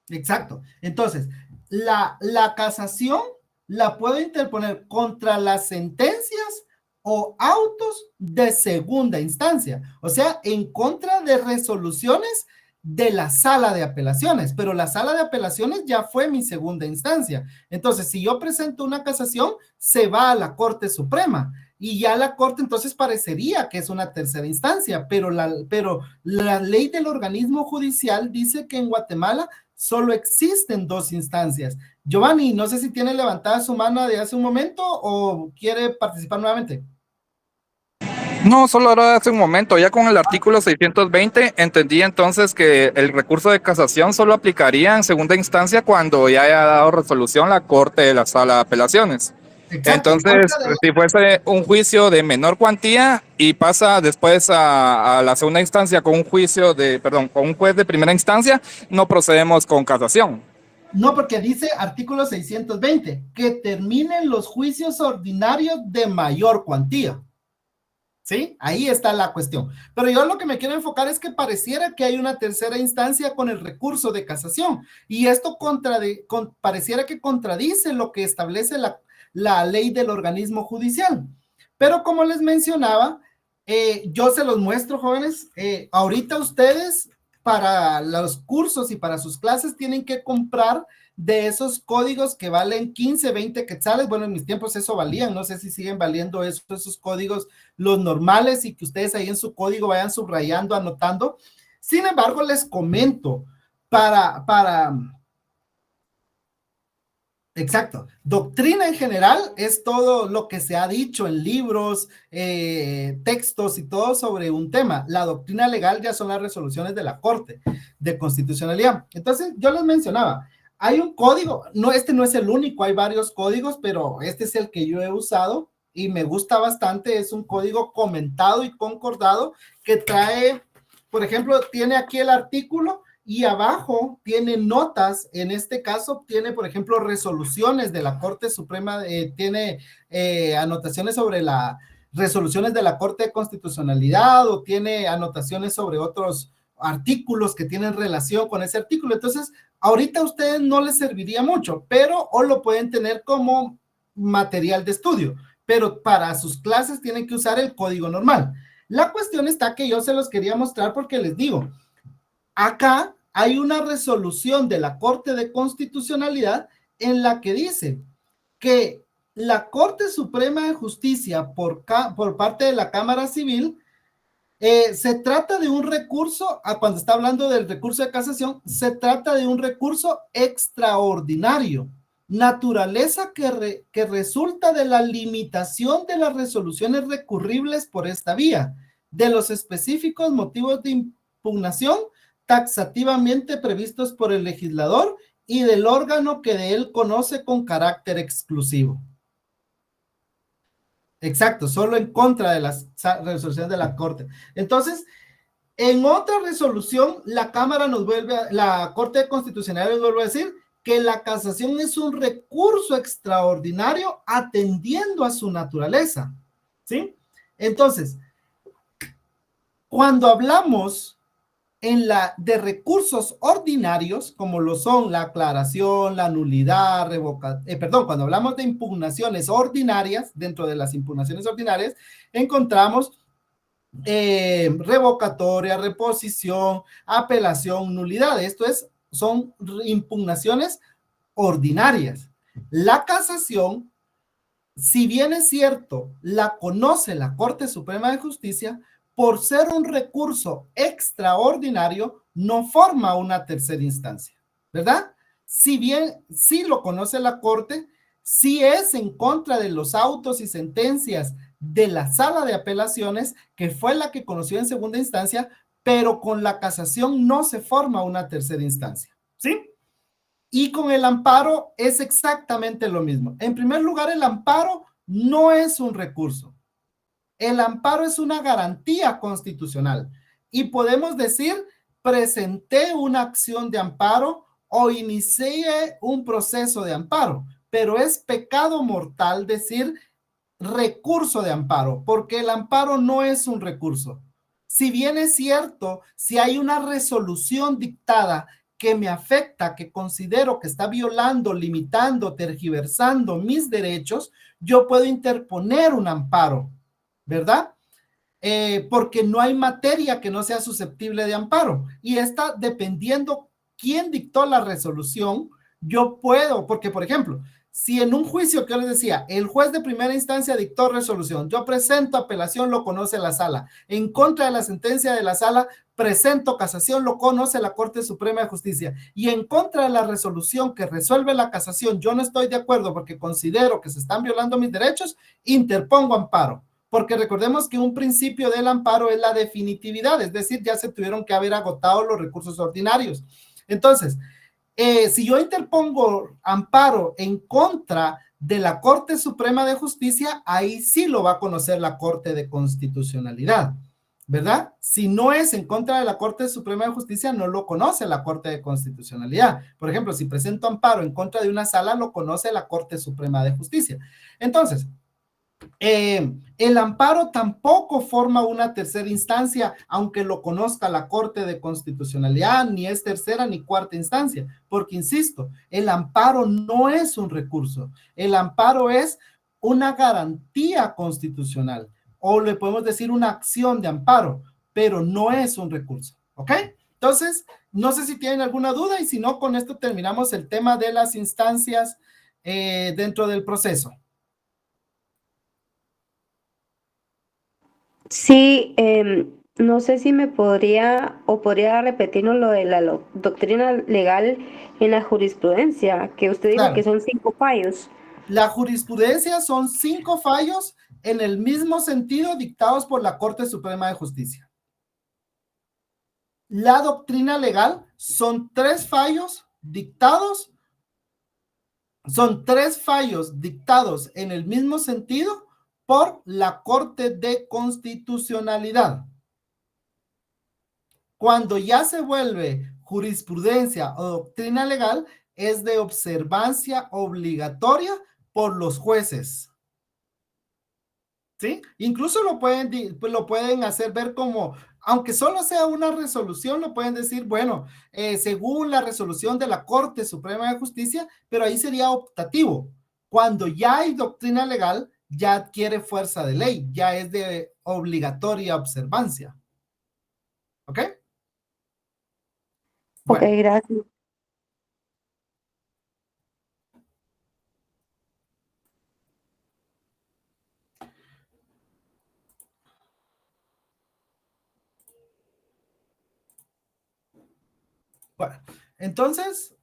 Exacto. Entonces, la casación la puedo interponer contra las sentencias o autos de segunda instancia, o sea, en contra de resoluciones de la sala de apelaciones, pero la sala de apelaciones ya fue mi segunda instancia. Entonces, si yo presento una casación, se va a la Corte Suprema y ya la Corte entonces parecería que es una tercera instancia, pero la ley del organismo judicial dice que en Guatemala solo existen dos instancias. Giovanni, no sé si tiene levantada su mano de hace un momento o quiere participar nuevamente. No, solo ahora hace un momento, ya con el artículo 620 entendí entonces que el recurso de casación solo aplicaría en segunda instancia cuando ya haya dado resolución la Corte de la Sala de Apelaciones. Exacto, Entonces, si fuese un juicio de menor cuantía y pasa después a la segunda instancia con un juicio con un juez de primera instancia, no procedemos con casación. No, porque dice artículo 620, que terminen los juicios ordinarios de mayor cuantía. ¿Sí? Ahí está la cuestión. Pero yo lo que me quiero enfocar es que pareciera que hay una tercera instancia con el recurso de casación. Y esto pareciera que contradice lo que establece la ley del organismo judicial. Pero como les mencionaba, yo se los muestro, jóvenes. Ahorita ustedes, para los cursos y para sus clases, tienen que comprar de esos códigos que valen 15, 20 quetzales. Bueno, en mis tiempos eso valían, no sé si siguen valiendo esos códigos, los normales, y que ustedes ahí en su código vayan subrayando, anotando. Sin embargo, les comento, exacto, doctrina en general es todo lo que se ha dicho en libros, textos y todo sobre un tema. La doctrina legal ya son las resoluciones de la Corte de Constitucionalidad. Entonces, yo les mencionaba, hay un código, este no es el único, hay varios códigos, pero este es el que yo he usado y me gusta bastante. Es un código comentado y concordado que trae, por ejemplo, tiene aquí el artículo y abajo tiene notas. En este caso tiene, por ejemplo, resoluciones de la Corte Suprema, tiene anotaciones sobre las resoluciones de la Corte de Constitucionalidad, o tiene anotaciones sobre otros artículos que tienen relación con ese artículo. Entonces, ahorita a ustedes no les serviría mucho, pero o lo pueden tener como material de estudio, pero para sus clases tienen que usar el código normal. La cuestión está que yo se los quería mostrar porque les digo, acá hay una resolución de la Corte de Constitucionalidad en la que dice que la Corte Suprema de Justicia por parte de la Cámara Civil, se trata de un recurso, cuando está hablando del recurso de casación, se trata de un recurso extraordinario, naturaleza que resulta de la limitación de las resoluciones recurribles por esta vía, de los específicos motivos de impugnación taxativamente previstos por el legislador y del órgano que de él conoce con carácter exclusivo. Exacto, solo en contra de las resoluciones de la Corte. Entonces, en otra resolución, la Corte de Constitucionalidad nos vuelve a decir que la casación es un recurso extraordinario atendiendo a su naturaleza, ¿sí? Entonces, cuando hablamos de recursos ordinarios, como lo son la aclaración, la nulidad, cuando hablamos de impugnaciones ordinarias, dentro de las impugnaciones ordinarias, encontramos revocatoria, reposición, apelación, nulidad. Son impugnaciones ordinarias. La casación, si bien es cierto, la conoce la Corte Suprema de Justicia, por ser un recurso extraordinario, no forma una tercera instancia, ¿verdad? Si bien sí lo conoce la Corte, sí es en contra de los autos y sentencias de la Sala de Apelaciones, que fue la que conoció en segunda instancia, pero con la casación no se forma una tercera instancia, ¿sí? Y con el amparo es exactamente lo mismo. En primer lugar, el amparo no es un recurso. El amparo es una garantía constitucional. Y podemos decir, presenté una acción de amparo o inicié un proceso de amparo, pero es pecado mortal decir recurso de amparo, porque el amparo no es un recurso. Si bien es cierto, si hay una resolución dictada que me afecta, que considero que está violando, limitando, tergiversando mis derechos, yo puedo interponer un amparo, ¿verdad? Porque no hay materia que no sea susceptible de amparo. Y esta, dependiendo quién dictó la resolución, yo puedo, porque por ejemplo, si en un juicio que yo les decía, el juez de primera instancia dictó resolución, yo presento apelación, lo conoce la sala. En contra de la sentencia de la sala, presento casación, lo conoce la Corte Suprema de Justicia. Y en contra de la resolución que resuelve la casación, yo no estoy de acuerdo porque considero que se están violando mis derechos, interpongo amparo. Porque recordemos que un principio del amparo es la definitividad, es decir, ya se tuvieron que haber agotado los recursos ordinarios. Entonces, si yo interpongo amparo en contra de la Corte Suprema de Justicia, ahí sí lo va a conocer la Corte de Constitucionalidad, ¿verdad? Si no es en contra de la Corte Suprema de Justicia, no lo conoce la Corte de Constitucionalidad. Por ejemplo, si presento amparo en contra de una sala, lo conoce la Corte Suprema de Justicia. Entonces, el amparo tampoco forma una tercera instancia, aunque lo conozca la Corte de Constitucionalidad, ni es tercera ni cuarta instancia, porque insisto, el amparo no es un recurso, el amparo es una garantía constitucional, o le podemos decir una acción de amparo, pero no es un recurso, ¿ok? Entonces, no sé si tienen alguna duda, y si no, con esto terminamos el tema de las instancias dentro del proceso. Sí, no sé si me podría repetirnos lo de la doctrina legal en la jurisprudencia, que usted dijo Claro. que son 5 fallos. La jurisprudencia son 5 fallos en el mismo sentido dictados por la Corte Suprema de Justicia. La doctrina legal son 3 fallos dictados, en el mismo sentido por la Corte de Constitucionalidad. Cuando ya se vuelve jurisprudencia o doctrina legal, es de observancia obligatoria por los jueces. ¿Sí? Incluso lo pueden hacer ver como, aunque solo sea una resolución, lo pueden decir, bueno, según la resolución de la Corte Suprema de Justicia, pero ahí sería optativo. Cuando ya hay doctrina legal, ya adquiere fuerza de ley, ya es de obligatoria observancia. ¿Ok? Bueno. Ok, gracias. Bueno, entonces,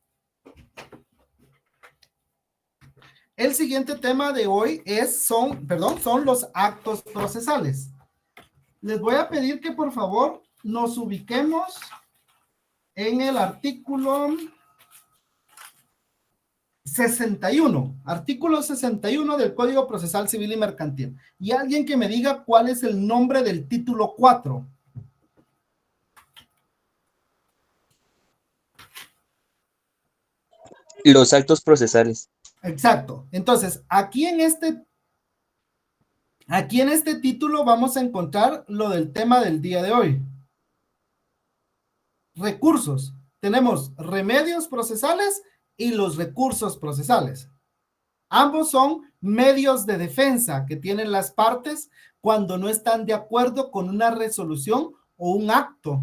el siguiente tema de hoy son los actos procesales. Les voy a pedir que por favor nos ubiquemos en el artículo 61, artículo 61 del Código Procesal Civil y Mercantil. Y alguien que me diga cuál es el nombre del título 4. Los actos procesales. Exacto. Entonces, aquí en este título vamos a encontrar lo del tema del día de hoy. Recursos. Tenemos remedios procesales y los recursos procesales. Ambos son medios de defensa que tienen las partes cuando no están de acuerdo con una resolución o un acto,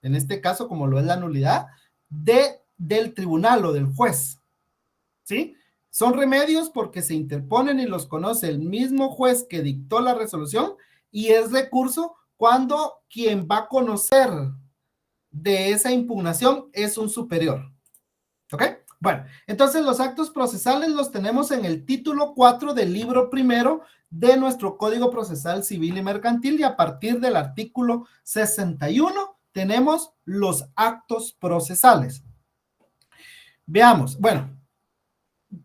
en este caso como lo es la nulidad, del tribunal o del juez. ¿Sí? Son remedios porque se interponen y los conoce el mismo juez que dictó la resolución, y es recurso cuando quien va a conocer de esa impugnación es un superior. ¿Ok? Bueno, entonces los actos procesales los tenemos en el título 4 del libro primero de nuestro Código Procesal Civil y Mercantil, y a partir del artículo 61 tenemos los actos procesales. Veamos, bueno,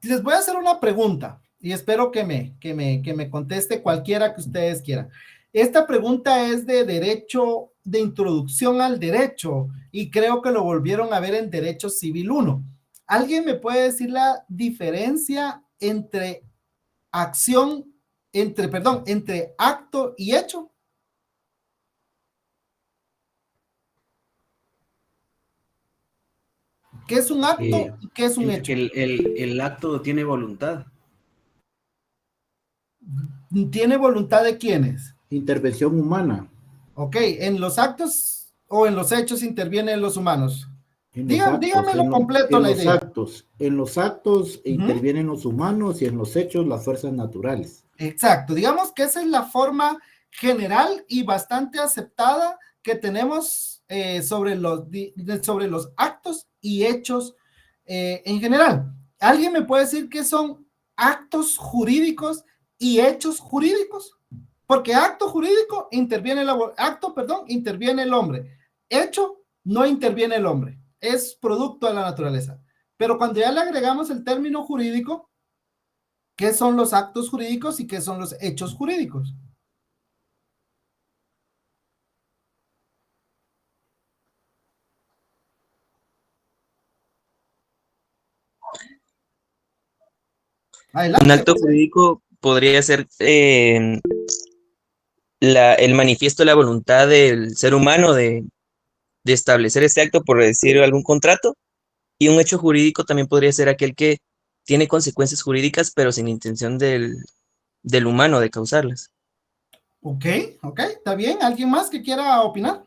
les voy a hacer una pregunta y espero que me conteste cualquiera que ustedes quieran. Esta pregunta es de derecho de introducción al derecho y creo que lo volvieron a ver en Derecho Civil 1. ¿Alguien me puede decir la diferencia entre entre acto y hecho? ¿Qué es un acto y qué es un hecho? El acto tiene voluntad. ¿Tiene voluntad de quiénes? Intervención humana. Ok, ¿en los actos o en los hechos intervienen los humanos? Dígamelo completo la idea. En los actos intervienen los humanos y en los hechos las fuerzas naturales. Exacto, digamos que esa es la forma general y bastante aceptada que tenemos sobre los actos y hechos en general. ¿Alguien me puede decir qué son actos jurídicos y hechos jurídicos? Porque acto jurídico interviene interviene el hombre. Hecho no interviene el hombre. Es producto de la naturaleza. Pero cuando ya le agregamos el término jurídico, ¿qué son los actos jurídicos y qué son los hechos jurídicos? Adelante. Un acto jurídico podría ser el manifiesto de la voluntad del ser humano de establecer este acto, por decir algún contrato, y un hecho jurídico también podría ser aquel que tiene consecuencias jurídicas, pero sin intención del humano de causarlas. Ok, está bien. ¿Alguien más que quiera opinar?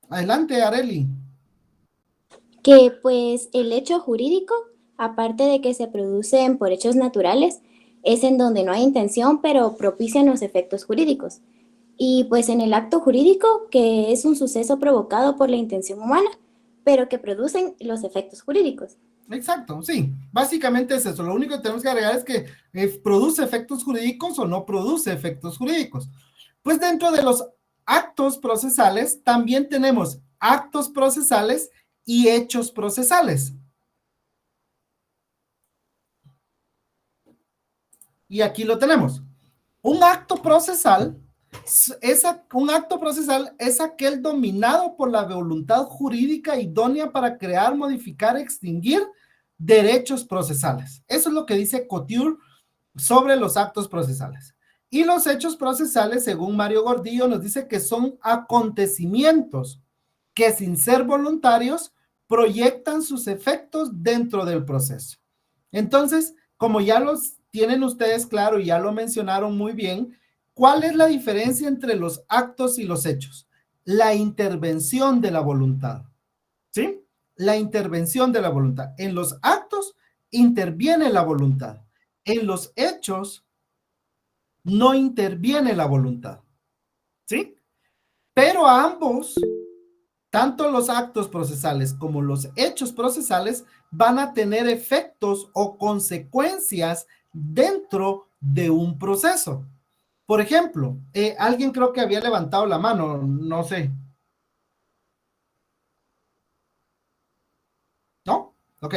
Adelante, Areli. Que pues el hecho jurídico, aparte de que se producen por hechos naturales, es en donde no hay intención, pero propician los efectos jurídicos. Y pues en el acto jurídico, que es un suceso provocado por la intención humana, pero que producen los efectos jurídicos. Exacto, sí. Básicamente es eso. Lo único que tenemos que agregar es que produce efectos jurídicos o no produce efectos jurídicos. Pues dentro de los actos procesales también tenemos actos procesales y hechos procesales. Y aquí lo tenemos. Un acto procesal es aquel dominado por la voluntad jurídica idónea para crear, modificar, extinguir derechos procesales. Eso es lo que dice Couture sobre los actos procesales. Y los hechos procesales, según Mario Gordillo, nos dice que son acontecimientos que sin ser voluntarios proyectan sus efectos dentro del proceso. Entonces, como ya los tienen ustedes claro y ya lo mencionaron muy bien, ¿cuál es la diferencia entre los actos y los hechos? La intervención de la voluntad, ¿sí? La intervención de la voluntad. En los actos interviene la voluntad. En los hechos no interviene la voluntad, ¿sí? Pero ambos, tanto los actos procesales como los hechos procesales, van a tener efectos o consecuencias dentro de un proceso. Por ejemplo, alguien creo que había levantado la mano, no sé. ¿No? Ok.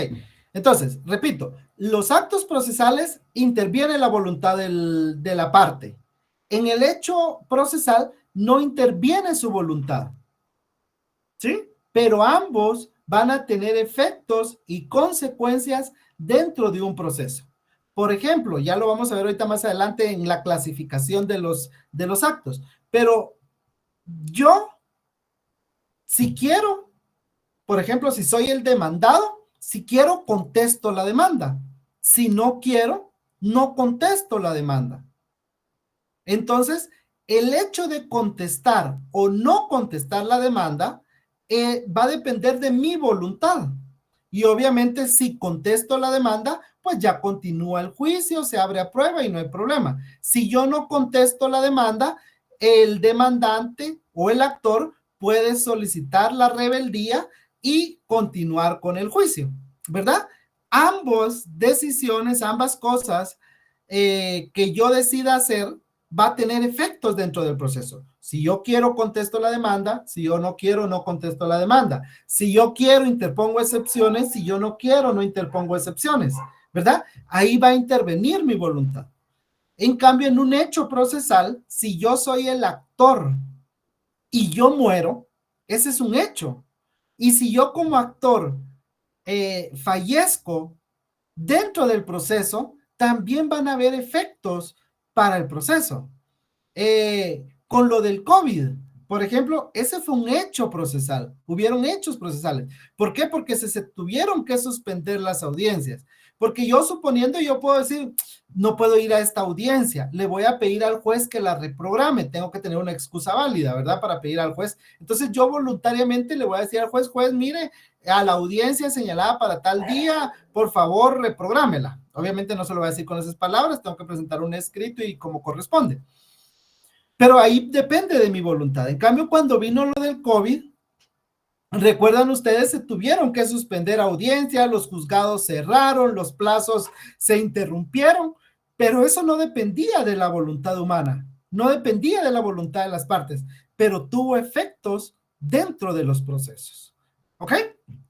Entonces, repito, los actos procesales interviene la voluntad de la parte. En el hecho procesal no interviene su voluntad. ¿Sí? Pero ambos van a tener efectos y consecuencias dentro de un proceso. Por ejemplo, ya lo vamos a ver ahorita más adelante en la clasificación de los actos. Pero yo, si quiero, por ejemplo, si soy el demandado, si quiero, contesto la demanda. Si no quiero, no contesto la demanda. Entonces, el hecho de contestar o no contestar la demanda va a depender de mi voluntad. Y obviamente, si contesto la demanda, pues ya continúa el juicio, se abre a prueba y no hay problema. Si yo no contesto la demanda, el demandante o el actor puede solicitar la rebeldía y continuar con el juicio, ¿verdad? Ambas decisiones, ambas cosas que yo decida hacer, va a tener efectos dentro del proceso. Si yo quiero, contesto la demanda. Si yo no quiero, no contesto la demanda. Si yo quiero, interpongo excepciones. Si yo no quiero, no interpongo excepciones, ¿verdad? Ahí va a intervenir mi voluntad. En cambio, en un hecho procesal, si yo soy el actor y yo muero, ese es un hecho. Y si yo como actor fallezco dentro del proceso, también van a haber efectos para el proceso. Con lo del COVID, por ejemplo, ese fue un hecho procesal. Hubieron hechos procesales. ¿Por qué? Porque se tuvieron que suspender las audiencias. Porque yo suponiendo, yo puedo decir, no puedo ir a esta audiencia, le voy a pedir al juez que la reprograme, tengo que tener una excusa válida, ¿verdad? Para pedir al juez. Entonces yo voluntariamente le voy a decir al juez, mire, a la audiencia señalada para tal día, por favor, reprográmela. Obviamente no se lo voy a decir con esas palabras, tengo que presentar un escrito y como corresponde. Pero ahí depende de mi voluntad. En cambio, cuando vino lo del COVID, recuerdan ustedes, se tuvieron que suspender audiencia, los juzgados cerraron, los plazos se interrumpieron, pero eso no dependía de la voluntad humana, no dependía de la voluntad de las partes, pero tuvo efectos dentro de los procesos. ¿Ok?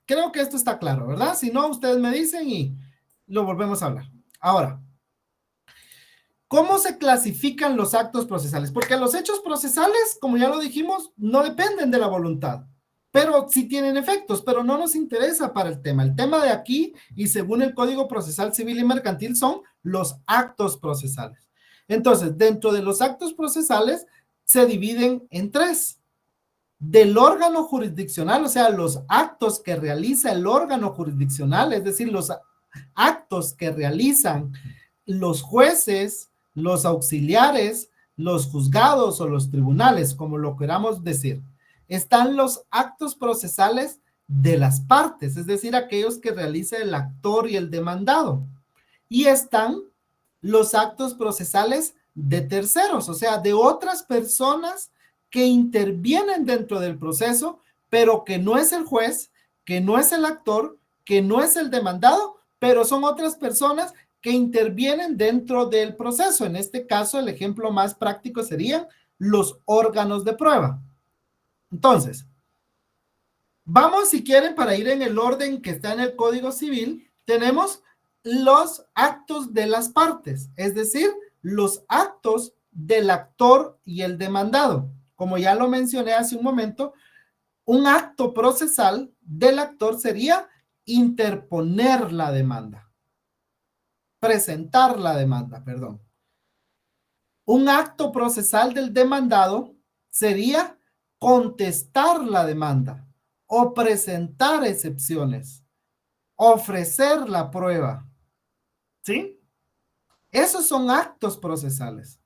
Creo que esto está claro, ¿verdad? Si no, ustedes me dicen y lo volvemos a hablar. Ahora, ¿cómo se clasifican los actos procesales? Porque los hechos procesales, como ya lo dijimos, no dependen de la voluntad, pero sí tienen efectos, pero no nos interesa para el tema. El tema de aquí, y según el Código Procesal Civil y Mercantil, son los actos procesales. Entonces, dentro de los actos procesales, se dividen en tres. Del órgano jurisdiccional, o sea, los actos que realiza el órgano jurisdiccional, es decir, los actos que realizan los jueces, los auxiliares, los juzgados o los tribunales, como lo queramos decir. Están los actos procesales de las partes, es decir, aquellos que realiza el actor y el demandado. Y están los actos procesales de terceros, o sea, de otras personas que intervienen dentro del proceso, pero que no es el juez, que no es el actor, que no es el demandado, pero son otras personas que intervienen dentro del proceso. En este caso, el ejemplo más práctico serían los órganos de prueba. Entonces, vamos, si quieren, para ir en el orden que está en el Código Civil, tenemos los actos de las partes, es decir, los actos del actor y el demandado. Como ya lo mencioné hace un momento, un acto procesal del actor sería interponer la demanda. Presentar la demanda, perdón. Un acto procesal del demandado sería contestar la demanda o presentar excepciones, ofrecer la prueba. ¿Sí? Esos son actos procesales.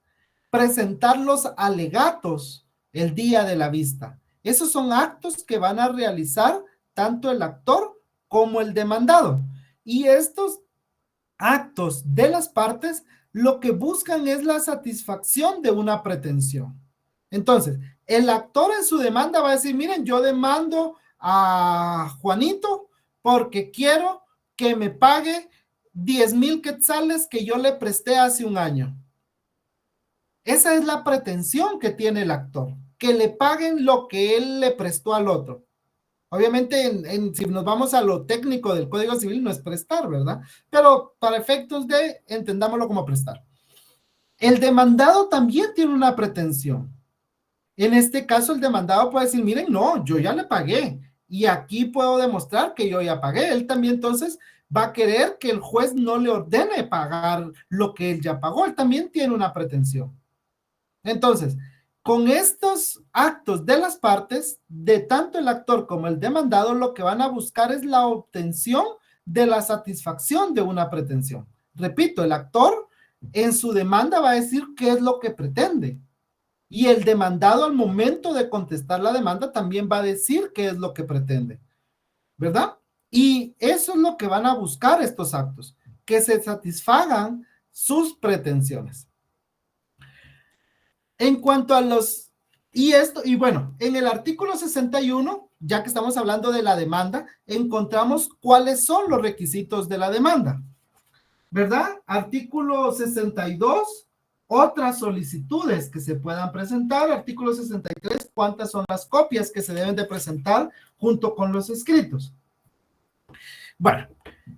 Presentar los alegatos el día de la vista. Esos son actos que van a realizar tanto el actor como el demandado. Y estos actos de las partes lo que buscan es la satisfacción de una pretensión. Entonces, el actor en su demanda va a decir, miren, yo demando a Juanito porque quiero que me pague 10,000 quetzales que yo le presté hace un año. Esa es la pretensión que tiene el actor, que le paguen lo que él le prestó al otro. Obviamente, si nos vamos a lo técnico del Código Civil, no es prestar, ¿verdad? Pero para efectos de, entendámoslo como prestar. El demandado también tiene una pretensión. En este caso, el demandado puede decir, miren, no, yo ya le pagué y aquí puedo demostrar que yo ya pagué. Él también entonces va a querer que el juez no le ordene pagar lo que él ya pagó. Él también tiene una pretensión. Entonces, con estos actos de las partes, de tanto el actor como el demandado, lo que van a buscar es la obtención de la satisfacción de una pretensión. Repito, el actor en su demanda va a decir qué es lo que pretende. Y el demandado al momento de contestar la demanda también va a decir qué es lo que pretende. ¿Verdad? Y eso es lo que van a buscar estos actos, que se satisfagan sus pretensiones. En cuanto a los, y bueno, en el artículo 61, ya que estamos hablando de la demanda, encontramos cuáles son los requisitos de la demanda, ¿verdad? Artículo 62, otras solicitudes que se puedan presentar. Artículo 63, cuántas son las copias que se deben de presentar junto con los escritos. Bueno,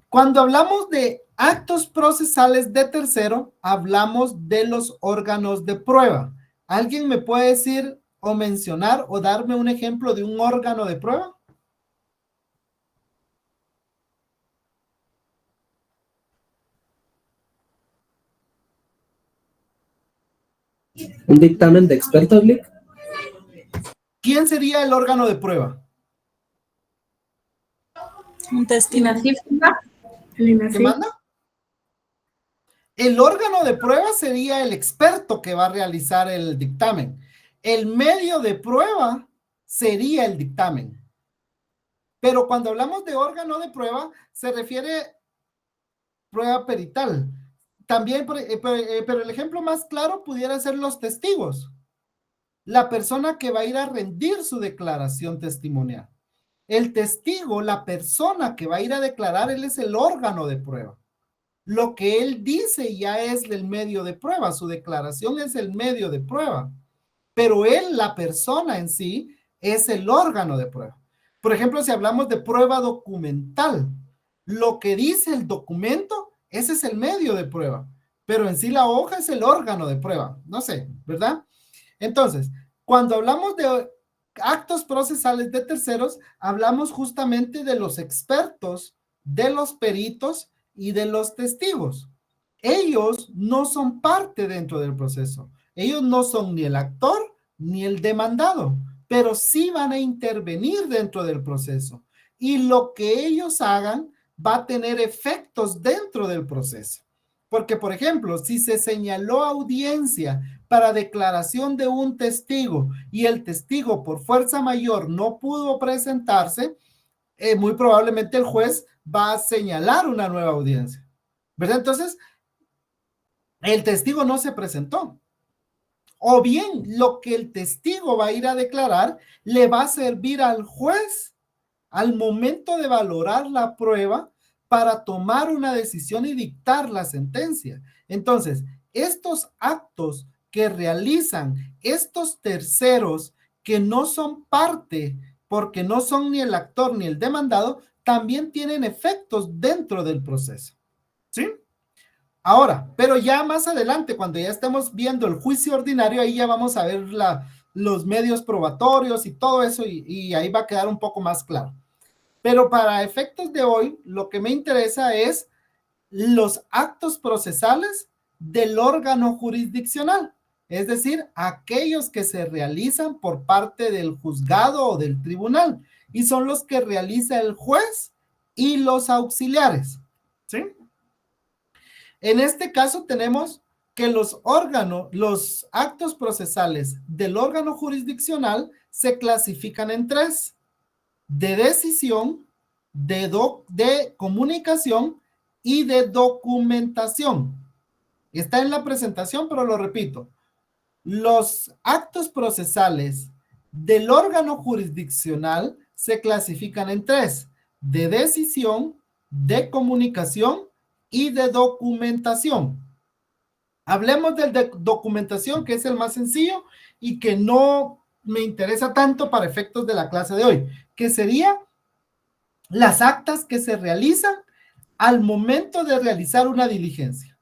Cuando hablamos de actos procesales de tercero, hablamos de los órganos de prueba. ¿Alguien me puede decir o mencionar o darme un ejemplo de un órgano de prueba? ¿Un dictamen de expertos, Lick? ¿Quién sería el órgano de prueba? Un testigo. ¿Qué manda? El órgano de prueba sería el experto que va a realizar el dictamen. El medio de prueba sería el dictamen. Pero cuando hablamos de órgano de prueba, se refiere prueba perital. También, pero el ejemplo más claro pudiera ser los testigos. La persona que va a ir a rendir su declaración testimonial. El testigo, la persona que va a ir a declarar, él es el órgano de prueba. Lo que él dice ya es el medio de prueba, su declaración es el medio de prueba, pero él, la persona en sí, es el órgano de prueba. Por ejemplo, si hablamos de prueba documental, lo que dice el documento, ese es el medio de prueba, pero en sí la hoja es el órgano de prueba, no sé, ¿verdad? Entonces, cuando hablamos de actos procesales de terceros, hablamos justamente de los expertos, de los peritos y de los testigos. Ellos no son parte dentro del proceso. Ellos no son ni el actor ni el demandado, pero sí van a intervenir dentro del proceso. Y lo que ellos hagan va a tener efectos dentro del proceso. Porque, por ejemplo, si se señaló audiencia para declaración de un testigo y el testigo por fuerza mayor no pudo presentarse, muy probablemente el juez va a señalar una nueva audiencia, ¿verdad? Entonces, el testigo no se presentó. O bien, lo que el testigo va a ir a declarar le va a servir al juez al momento de valorar la prueba para tomar una decisión y dictar la sentencia. Entonces, estos actos que realizan estos terceros que no son parte, porque no son ni el actor ni el demandado, también tienen efectos dentro del proceso. ¿Sí? Ahora, pero ya más adelante, cuando ya estemos viendo el juicio ordinario, ahí ya vamos a ver los medios probatorios y todo eso, y ahí va a quedar un poco más claro. Pero para efectos de hoy, lo que me interesa es los actos procesales del órgano jurisdiccional, es decir, aquellos que se realizan por parte del juzgado o del tribunal, y son los que realiza el juez y los auxiliares, ¿sí? En este caso tenemos que los actos procesales del órgano jurisdiccional se clasifican en tres: de decisión, de comunicación y de documentación. Está en la presentación, pero lo repito. Los actos procesales del órgano jurisdiccional se clasifican en tres: de decisión, de comunicación y de documentación. Hablemos del de documentación, que es el más sencillo y que no me interesa tanto para efectos de la clase de hoy, que sería las actas que se realizan al momento de realizar una diligencia.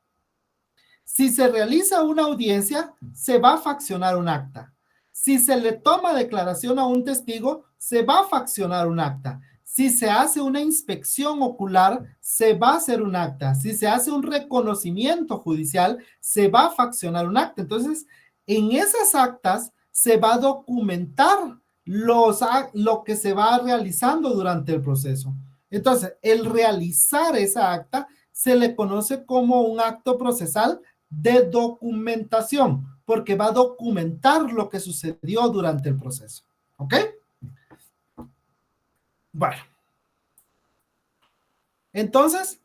Si se realiza una audiencia, se va a faccionar un acta. Si se le toma declaración a un testigo, se va a faccionar un acta. Si se hace una inspección ocular, se va a hacer un acta. Si se hace un reconocimiento judicial, se va a faccionar un acta. Entonces, en esas actas se va a documentar lo que se va realizando durante el proceso. Entonces, el realizar esa acta se le conoce como un acto procesal de documentación, porque va a documentar lo que sucedió durante el proceso. ¿Ok? Bueno. Entonces,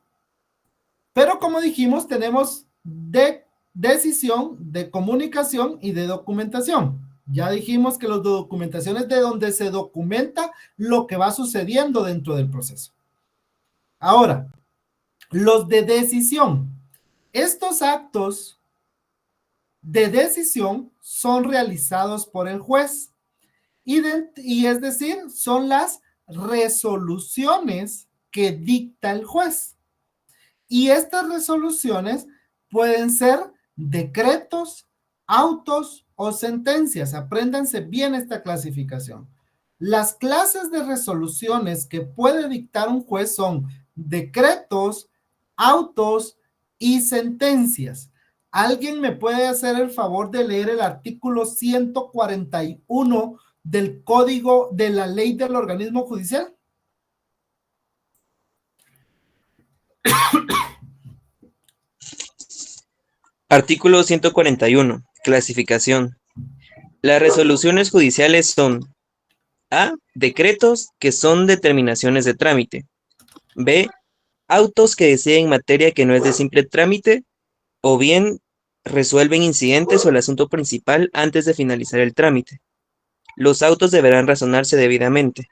pero como dijimos, tenemos de decisión, de comunicación y de documentación. Ya dijimos que los de documentación es de donde se documenta lo que va sucediendo dentro del proceso. Ahora, los de decisión. Estos actos de decisión son realizados por el juez y es decir, son las resoluciones que dicta el juez. Y estas resoluciones pueden ser decretos, autos o sentencias. Apréndanse bien esta clasificación. Las clases de resoluciones que puede dictar un juez son decretos, autos y sentencias. ¿Alguien me puede hacer el favor de leer el artículo 141 del Código de la Ley del Organismo Judicial? Artículo 141. Clasificación. Las resoluciones judiciales son: A. Decretos, que son determinaciones de trámite. B. Autos que deciden materia que no es de simple trámite, o bien resuelven incidentes o el asunto principal antes de finalizar el trámite. Los autos deberán razonarse debidamente.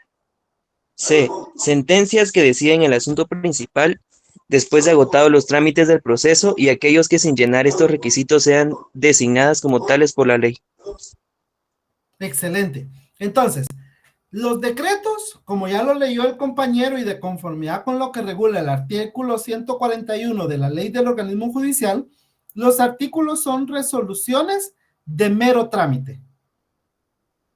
C. Sentencias que deciden el asunto principal después de agotados los trámites del proceso y aquellos que sin llenar estos requisitos sean designadas como tales por la ley. Excelente. Entonces, los decretos, como ya lo leyó el compañero y de conformidad con lo que regula el artículo 141 de la Ley del Organismo Judicial, los artículos son resoluciones de mero trámite.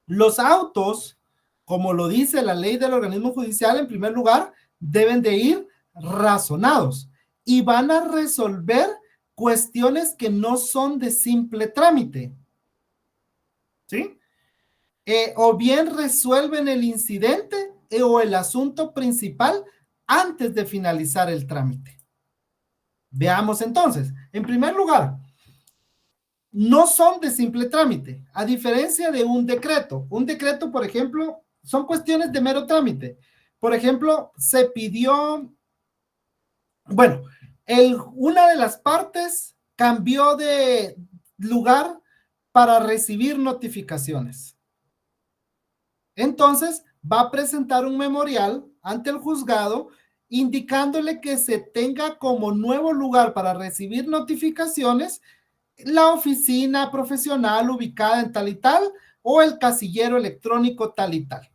Los autos, como lo dice la Ley del Organismo Judicial, en primer lugar, deben de ir razonados y van a resolver cuestiones que no son de simple trámite. ¿Sí? O bien resuelven el incidente o el asunto principal antes de finalizar el trámite. Veamos entonces. En primer lugar, no son de simple trámite, a diferencia de un decreto. Un decreto, por ejemplo, son cuestiones de mero trámite. Por ejemplo, se pidió, bueno, una de las partes cambió de lugar para recibir notificaciones. Entonces, va a presentar un memorial ante el juzgado indicándole que se tenga como nuevo lugar para recibir notificaciones la oficina profesional ubicada en tal y tal o el casillero electrónico tal y tal.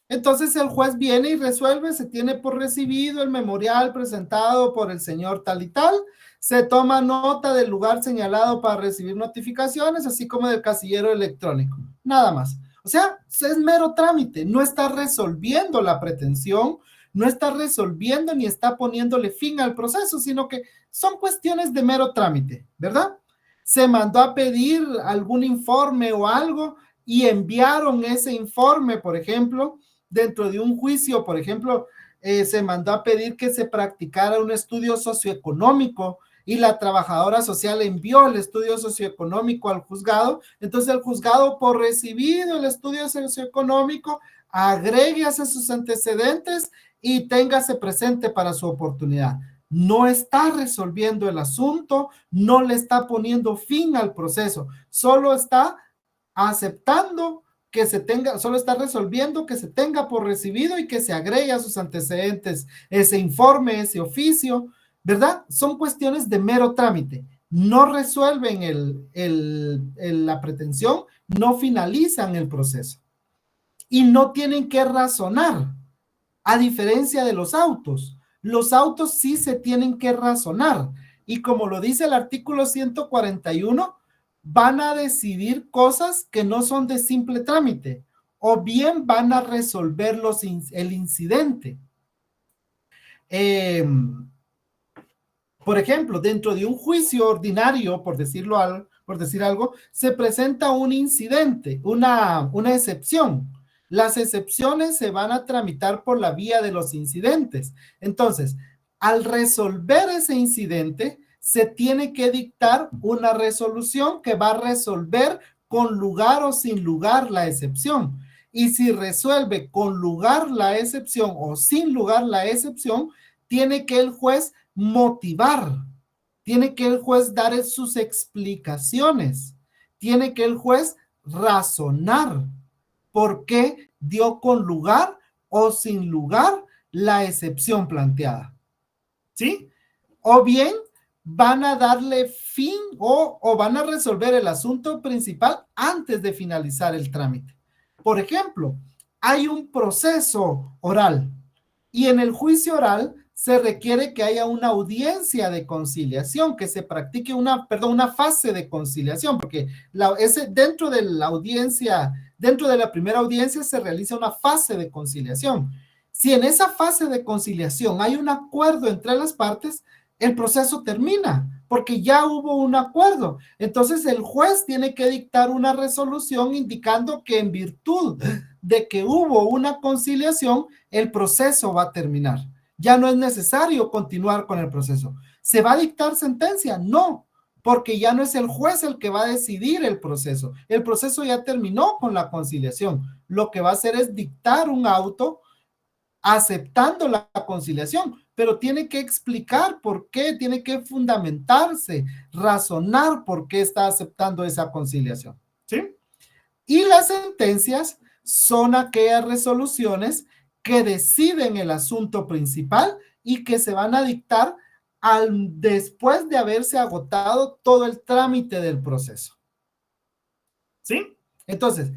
Entonces, el juez viene y resuelve, se tiene por recibido el memorial presentado por el señor tal y tal, se toma nota del lugar señalado para recibir notificaciones, así como del casillero electrónico. Nada más. O sea, es mero trámite, no está resolviendo la pretensión, no está resolviendo ni está poniéndole fin al proceso, sino que son cuestiones de mero trámite, ¿verdad? Se mandó a pedir algún informe o algo y enviaron ese informe, por ejemplo, dentro de un juicio, por ejemplo, se mandó a pedir que se practicara un estudio socioeconómico y la trabajadora social envió el estudio socioeconómico al juzgado. Entonces el juzgado, por recibido el estudio socioeconómico, agregue a sus antecedentes y téngase presente para su oportunidad. No está resolviendo el asunto, no le está poniendo fin al proceso, solo está aceptando que se tenga, solo está resolviendo que se tenga por recibido y que se agregue a sus antecedentes ese informe, ese oficio, ¿verdad? Son cuestiones de mero trámite, no resuelven la pretensión, no finalizan el proceso y no tienen que razonar, a diferencia de los autos. Los autos sí se tienen que razonar y como lo dice el artículo 141, van a decidir cosas que no son de simple trámite o bien van a resolver el incidente. Por ejemplo, dentro de un juicio ordinario, por decir algo, se presenta un incidente, una excepción. Las excepciones se van a tramitar por la vía de los incidentes. Entonces, al resolver ese incidente, se tiene que dictar una resolución que va a resolver con lugar o sin lugar la excepción. Y si resuelve con lugar la excepción o sin lugar la excepción, tiene que el juez motivar, tiene que el juez dar sus explicaciones, tiene que el juez razonar por qué dio con lugar o sin lugar la excepción planteada. ¿Sí? O bien van a darle fin o van a resolver el asunto principal antes de finalizar el trámite. Por ejemplo, hay un proceso oral Y en el juicio oral se requiere que haya una audiencia de conciliación, que se practique una fase de conciliación, porque dentro de la audiencia, dentro de la primera audiencia se realiza una fase de conciliación. Si en esa fase de conciliación hay un acuerdo entre las partes, el proceso termina, porque ya hubo un acuerdo. Entonces el juez tiene que dictar una resolución indicando que en virtud de que hubo una conciliación, el proceso va a terminar. Ya no es necesario continuar con el proceso. ¿Se va a dictar sentencia? No, porque ya no es el juez el que va a decidir el proceso. El proceso ya terminó con la conciliación. Lo que va a hacer es dictar un auto aceptando la conciliación, pero tiene que explicar por qué, tiene que fundamentarse, razonar por qué está aceptando esa conciliación, ¿sí? Y las sentencias son aquellas resoluciones que deciden el asunto principal y que se van a dictar después de haberse agotado todo el trámite del proceso, ¿sí? Entonces,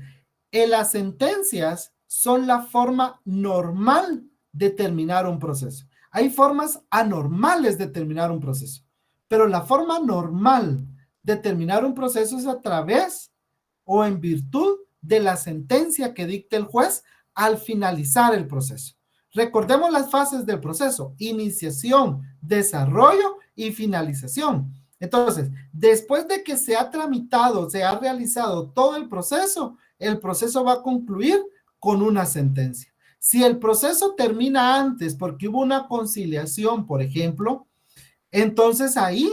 las sentencias son la forma normal de terminar un proceso. Hay formas anormales de terminar un proceso, pero la forma normal de terminar un proceso es a través o en virtud de la sentencia que dicte el juez al finalizar el proceso. Recordemos las fases del proceso: iniciación, desarrollo y finalización. Entonces, después de que se ha tramitado, se ha realizado todo el proceso va a concluir con una sentencia. Si el proceso termina antes porque hubo una conciliación, por ejemplo, entonces ahí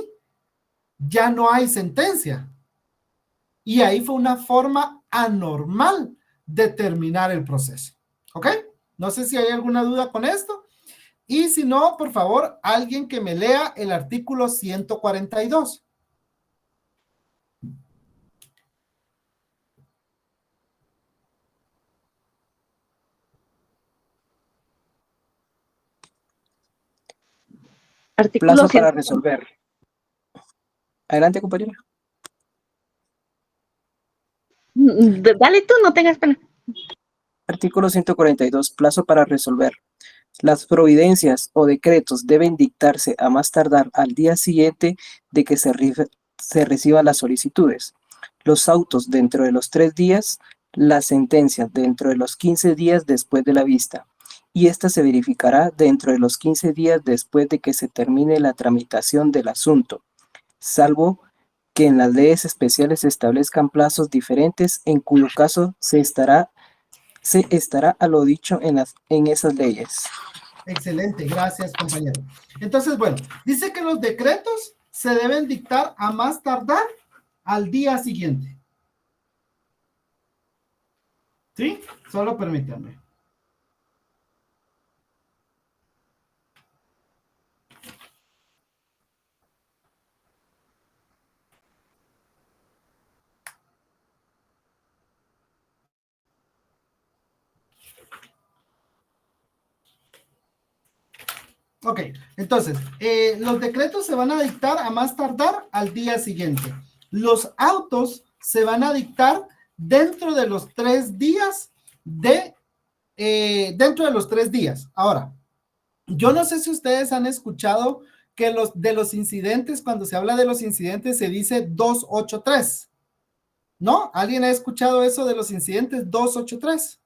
ya no hay sentencia. Y ahí fue una forma anormal de terminar el proceso. ¿Ok? No sé si hay alguna duda con esto. Y si no, por favor, alguien que me lea el artículo 142. Artículo Plazo para 100. resolver. Adelante, compañera. Dale tú, no tengas pena. Artículo 142. Plazo para resolver. Las providencias o decretos deben dictarse a más tardar al día siguiente de que se reciban las solicitudes. Los autos dentro de los 3 días, la sentencia dentro de los 15 días después de la vista. Y esta se verificará dentro de los 15 días después de que se termine la tramitación del asunto, salvo que en las leyes especiales se establezcan plazos diferentes, en cuyo caso se estará a lo dicho en esas leyes. Excelente, gracias, compañero. Entonces, bueno, dice que los decretos se deben dictar a más tardar al día siguiente. ¿Sí? Solo permítanme. Ok, entonces, los decretos se van a dictar a más tardar al día siguiente. Los autos se van a dictar dentro de los 3 días dentro de los 3 días. Ahora, yo no sé si ustedes han escuchado que de los incidentes, cuando se habla de los incidentes, se dice 283. ¿No? ¿Alguien ha escuchado eso de los incidentes 283?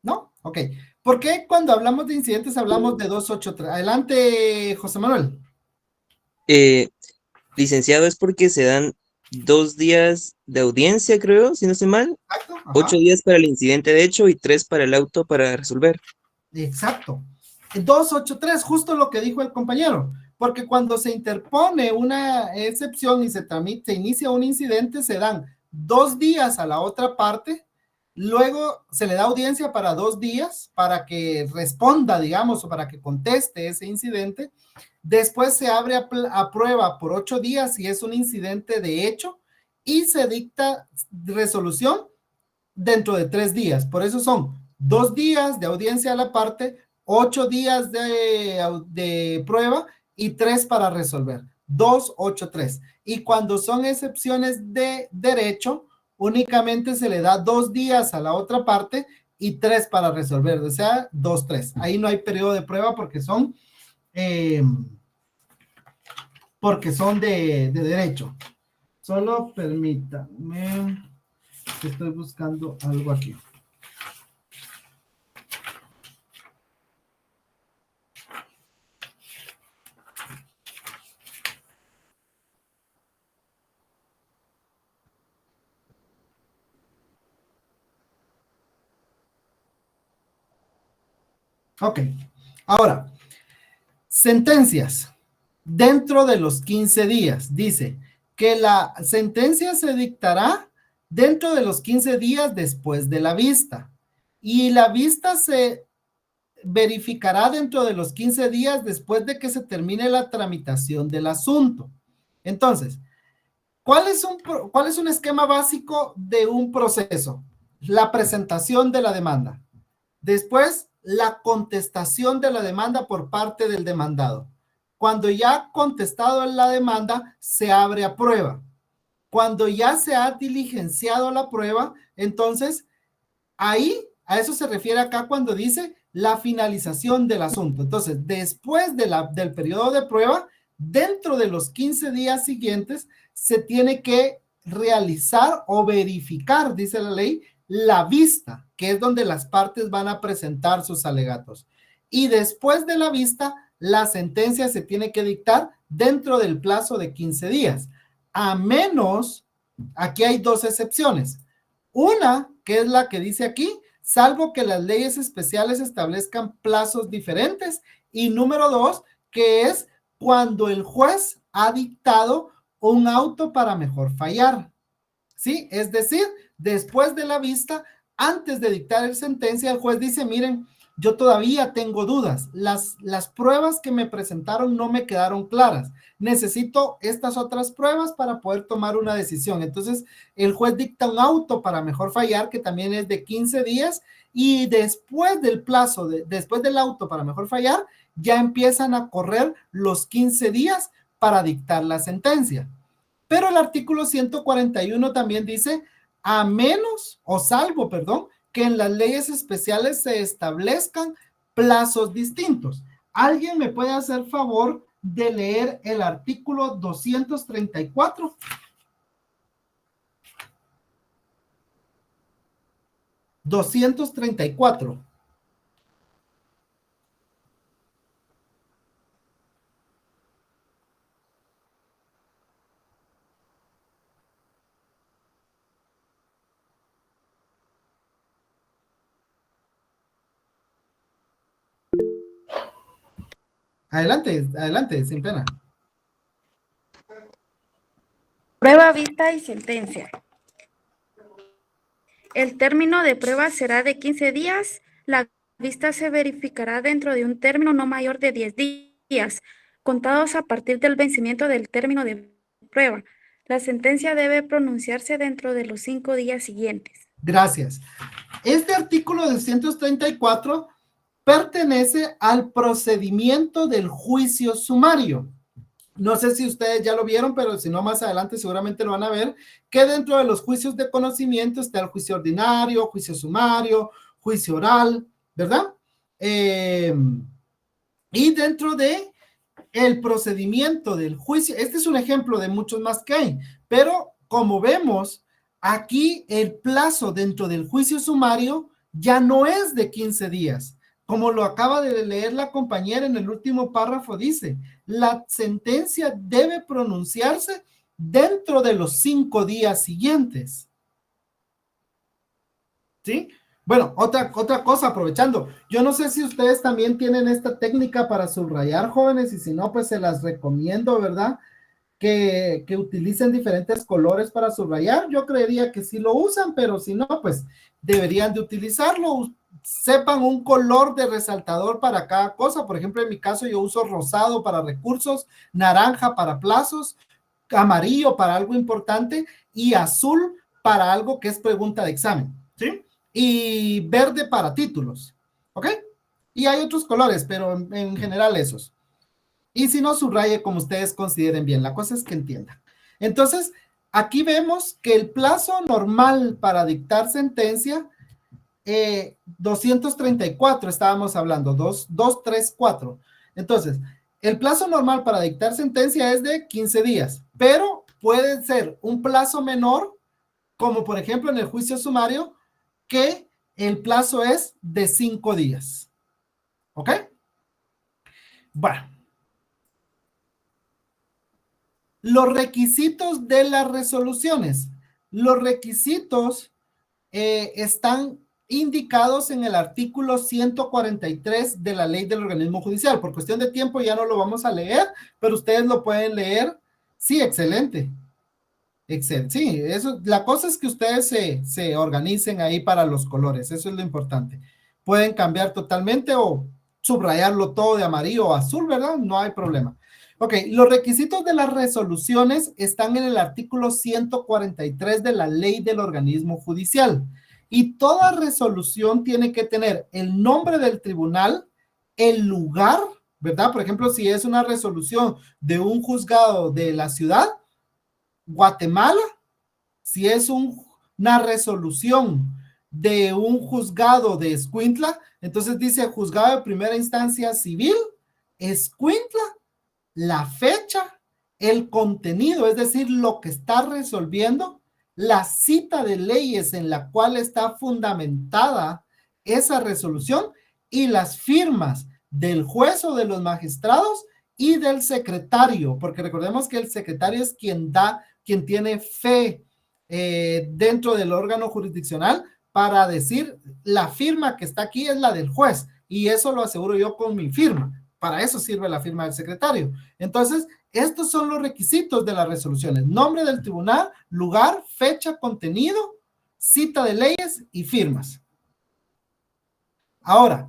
¿No? Ok. ¿Por qué cuando hablamos de incidentes hablamos de 283? Adelante, José Manuel. Licenciado, es porque se dan 2 días de audiencia, creo, si no estoy mal. Exacto. Ajá. 8 días para el incidente de hecho y 3 para el auto para resolver. Exacto. 283, justo lo que dijo el compañero. Porque cuando se interpone una excepción y se inicia un incidente, se dan 2 días a la otra parte. Luego se le da audiencia para 2 días para que responda, digamos, o para que conteste ese incidente. Después se abre a prueba por 8 días si es un incidente de hecho y se dicta resolución dentro de 3 días. Por eso son 2 días de audiencia a la parte, 8 días de prueba y 3 para resolver. 2, 8, 3. Y cuando son excepciones de derecho, únicamente se le da 2 días a la otra parte y 3 para resolver, o sea, 2, 3. Ahí no hay periodo de prueba porque son de derecho. Solo permítame, estoy buscando algo aquí. Ok, ahora, sentencias dentro de los 15 días. Dice que la sentencia se dictará dentro de los 15 días después de la vista y la vista se verificará dentro de los 15 días después de que se termine la tramitación del asunto. Entonces, ¿cuál es un esquema básico de un proceso? La presentación de la demanda. Después, la contestación de la demanda por parte del demandado. Cuando ya ha contestado la demanda, se abre a prueba. Cuando ya se ha diligenciado la prueba, entonces, ahí, a eso se refiere acá cuando dice la finalización del asunto. Entonces, después del periodo de prueba, dentro de los 15 días siguientes, se tiene que realizar o verificar, dice la ley, la vista, que es donde las partes van a presentar sus alegatos. Y después de la vista, la sentencia se tiene que dictar dentro del plazo de 15 días. A menos, aquí hay 2 excepciones. Una, que es la que dice aquí, salvo que las leyes especiales establezcan plazos diferentes. Y número 2, que es cuando el juez ha dictado un auto para mejor fallar. ¿Sí? Es decir, después de la vista, antes de dictar la sentencia, el juez dice, miren, yo todavía tengo dudas. Las pruebas que me presentaron no me quedaron claras. Necesito estas otras pruebas para poder tomar una decisión. Entonces, el juez dicta un auto para mejor fallar, que también es de 15 días, y después del plazo, después del auto para mejor fallar, ya empiezan a correr los 15 días para dictar la sentencia. Pero el artículo 141 también dice, a menos, o salvo, perdón, que en las leyes especiales se establezcan plazos distintos. ¿Alguien me puede hacer favor de leer el artículo 234? $234. Adelante, adelante, sin pena. Prueba, vista y sentencia. El término de prueba será de 15 días. La vista se verificará dentro de un término no mayor de 10 días, contados a partir del vencimiento del término de prueba. La sentencia debe pronunciarse dentro de los 5 días siguientes. Gracias. Este artículo 234 pertenece al procedimiento del juicio sumario. No sé si ustedes ya lo vieron, pero si no, más adelante seguramente lo van a ver, que dentro de los juicios de conocimiento está el juicio ordinario, juicio sumario, juicio oral, ¿verdad? Y dentro de el procedimiento del juicio, este es un ejemplo de muchos más que hay, pero como vemos, aquí el plazo dentro del juicio sumario ya no es de 15 días. Como lo acaba de leer la compañera en el último párrafo, dice, la sentencia debe pronunciarse dentro de los 5 días siguientes. ¿Sí? Bueno, otra cosa, aprovechando, yo no sé si ustedes también tienen esta técnica para subrayar, jóvenes, y si no, pues se las recomiendo, ¿verdad? Que utilicen diferentes colores para subrayar. Yo creería que sí lo usan, pero si no, pues deberían de utilizarlo. Sepan un color de resaltador para cada cosa. Por ejemplo, en mi caso yo uso rosado para recursos, naranja para plazos, amarillo para algo importante y azul para algo que es pregunta de examen, ¿sí? Y verde para títulos, ¿ok? Y hay otros colores, pero en general esos. Y si no, subraye como ustedes consideren bien. La cosa es que entiendan. Entonces, aquí vemos que el plazo normal para dictar sentencia 234 estábamos hablando, 234. Entonces, el plazo normal para dictar sentencia es de 15 días, pero puede ser un plazo menor, como por ejemplo en el juicio sumario, que el plazo es de 5 días. ¿Ok? Bueno. Los requisitos de las resoluciones. Los requisitos están indicados en el artículo 143 de la ley del organismo judicial. Por cuestión de tiempo ya no lo vamos a leer, pero ustedes lo pueden leer. Sí, excelente. Excelente. Sí, eso, la cosa es que ustedes se organicen ahí para los colores. Eso es lo importante. Pueden cambiar totalmente o subrayarlo todo de amarillo o azul, ¿verdad? No hay problema. Ok, los requisitos de las resoluciones están en el artículo 143 de la ley del organismo judicial. Y toda resolución tiene que tener el nombre del tribunal, el lugar, ¿verdad? Por ejemplo, si es una resolución de un juzgado de la ciudad, Guatemala, si es una resolución de un juzgado de Escuintla, entonces dice juzgado de primera instancia civil, Escuintla, la fecha, el contenido, es decir, lo que está resolviendo, la cita de leyes en la cual está fundamentada esa resolución y las firmas del juez o de los magistrados y del secretario, porque recordemos que el secretario es quien tiene fe dentro del órgano jurisdiccional para decir la firma que está aquí es la del juez y eso lo aseguro yo con mi firma. Para eso sirve la firma del secretario. Entonces, estos son los requisitos de las resoluciones. Nombre del tribunal, lugar, fecha, contenido, cita de leyes y firmas. Ahora,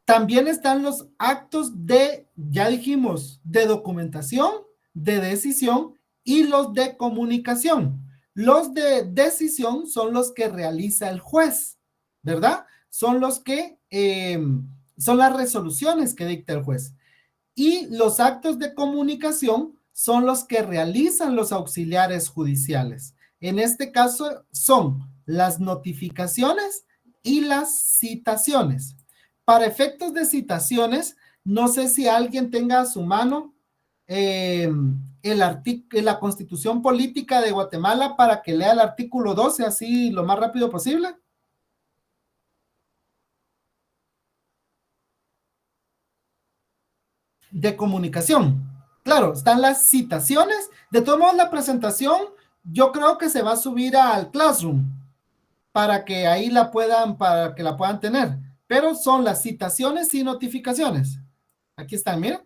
también están los actos de, ya dijimos, de documentación, de decisión y los de comunicación. Los de decisión son los que realiza el juez, ¿verdad? Son los que... son las resoluciones que dicta el juez. Y los actos de comunicación son los que realizan los auxiliares judiciales. En este caso son las notificaciones y las citaciones. Para efectos de no sé si alguien tenga a su mano la Constitución Política de Guatemala para que lea el artículo 12 así lo más rápido posible. De comunicación. Claro, están las citaciones. De todos modos, la presentación yo creo que se va a subir al Classroom para que ahí para que la puedan tener. Pero son las citaciones y notificaciones. Aquí están, miren.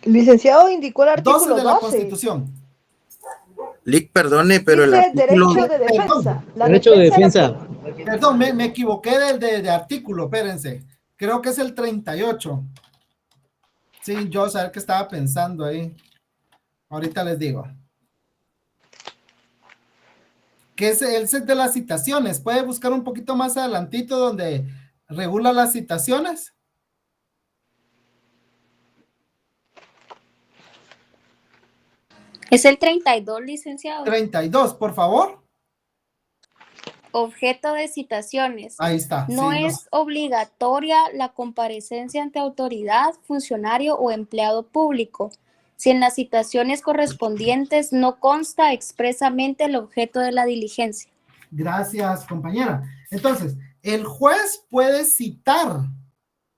Licenciado, indicó el artículo 12 de la 12. Constitución. Lic, perdone, pero el Dice artículo... derecho de defensa. Derecho de defensa. Perdón, me equivoqué de artículo, espérense. Creo que es el 38. Sí, yo saber qué estaba pensando ahí. Ahorita les digo. Que es el set de las citaciones. Puede buscar un poquito más adelantito donde regula las citaciones. Es el 32, licenciado. 32, por favor. Objeto de citaciones. Ahí está. No sí, es obligatoria la comparecencia ante autoridad, funcionario o empleado público, si en las citaciones correspondientes no consta expresamente el objeto de la diligencia. Gracias, compañera. Entonces, el juez puede citar.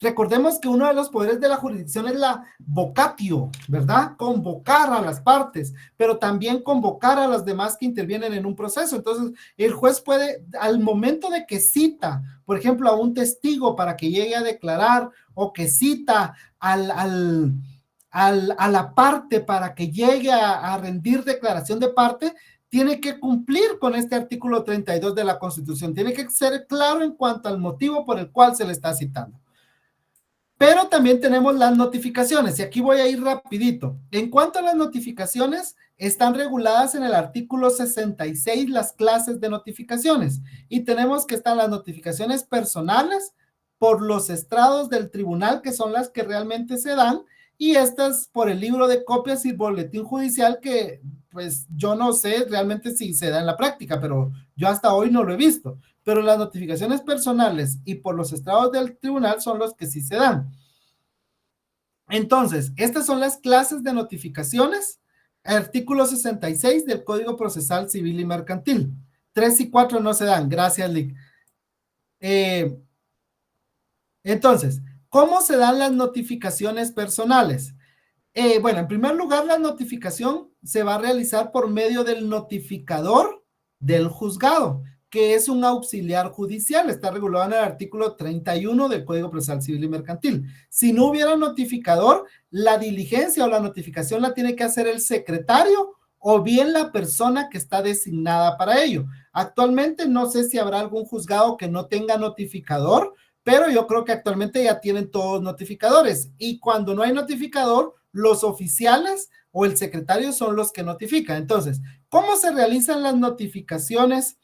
Recordemos que uno de los poderes de la jurisdicción es la vocatio, ¿verdad? Convocar a las partes, pero también convocar a las demás que intervienen en un proceso. Entonces, el juez puede, al momento de que cita, por ejemplo, a un testigo para que llegue a declarar, o que cita a la parte para que llegue a rendir declaración de parte, tiene que cumplir con este artículo 32 de la Constitución. Tiene que ser claro en cuanto al motivo por el cual se le está citando. Pero también tenemos las notificaciones, y aquí voy a ir rapidito. En cuanto a las notificaciones, están reguladas en el artículo 66 las clases de notificaciones, y tenemos que están las notificaciones personales por los estrados del tribunal, que son las que realmente se dan, y estas por el libro de copias y boletín judicial que pues yo no sé realmente si se da en la práctica, pero yo hasta hoy no lo he visto. Pero las notificaciones personales y por los estrados del tribunal son los que sí se dan. Entonces, estas son las clases de notificaciones. Artículo 66 del Código Procesal Civil y Mercantil. 3 y 4 no se dan. Gracias, Lick. Entonces, ¿cómo se dan las notificaciones personales? Bueno, en primer lugar, la notificación se va a realizar por medio del notificador del juzgado, que es un auxiliar judicial, está regulado en el artículo 31 del Código Procesal Civil y Mercantil. Si no hubiera notificador, la diligencia o la notificación la tiene que hacer el secretario o bien la persona que está designada para ello. Actualmente no sé si habrá algún juzgado que no tenga notificador, pero yo creo que actualmente ya tienen todos notificadores, y cuando no hay notificador, los oficiales o el secretario son los que notifican. Entonces, ¿cómo se realizan las notificaciones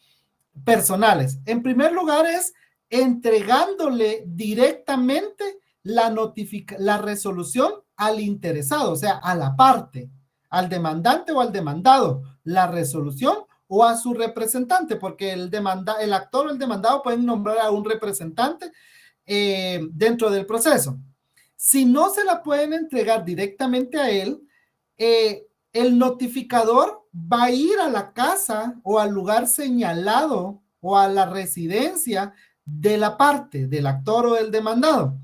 personales? En primer lugar es entregándole directamente la resolución al interesado, o sea, a la parte, al demandante o al demandado, la resolución, o a su representante, porque el actor o el demandado pueden nombrar a un representante dentro del proceso. Si no se la pueden entregar directamente a él, el notificador va a ir a la casa o al lugar señalado o a la residencia de la parte, del actor o del demandado.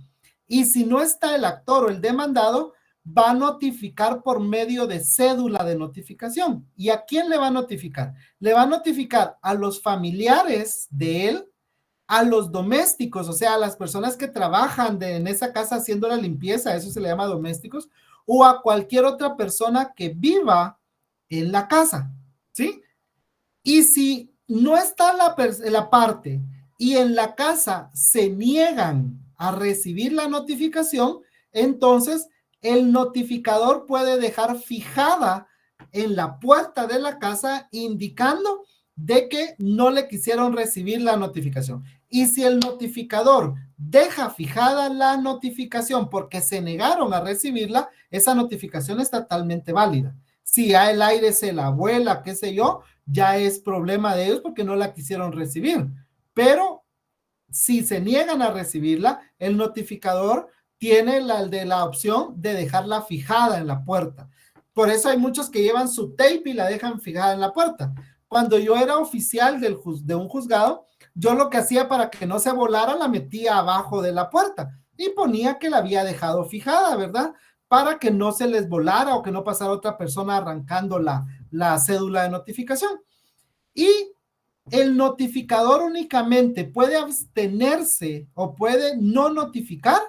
Y si no está el actor o el demandado, va a notificar por medio de cédula de notificación. ¿Y a quién le va a notificar? Le va a notificar a los familiares de él, a los domésticos, o sea, a las personas que trabajan en esa casa haciendo la limpieza, eso se le llama domésticos, o a cualquier otra persona que viva en la casa, ¿sí? Y si no está la parte y en la casa se niegan a recibir la notificación, entonces el notificador puede dejar fijada en la puerta de la casa indicando de que no le quisieron recibir la notificación. Y si el notificador deja fijada la notificación porque se negaron a recibirla, esa notificación es totalmente válida. Si a el aire se la vuela, qué sé yo, ya es problema de ellos porque no la quisieron recibir. Pero si se niegan a recibirla, el notificador tiene la opción de dejarla fijada en la puerta. Por eso hay muchos que llevan su tape y la dejan fijada en la puerta. Cuando yo era oficial de un juzgado, yo lo que hacía para que no se volara, la metía abajo de la puerta y ponía que la había dejado fijada, ¿verdad? Para que no se les volara o que no pasara otra persona arrancando la cédula de notificación. Y el notificador únicamente puede abstenerse o puede no notificar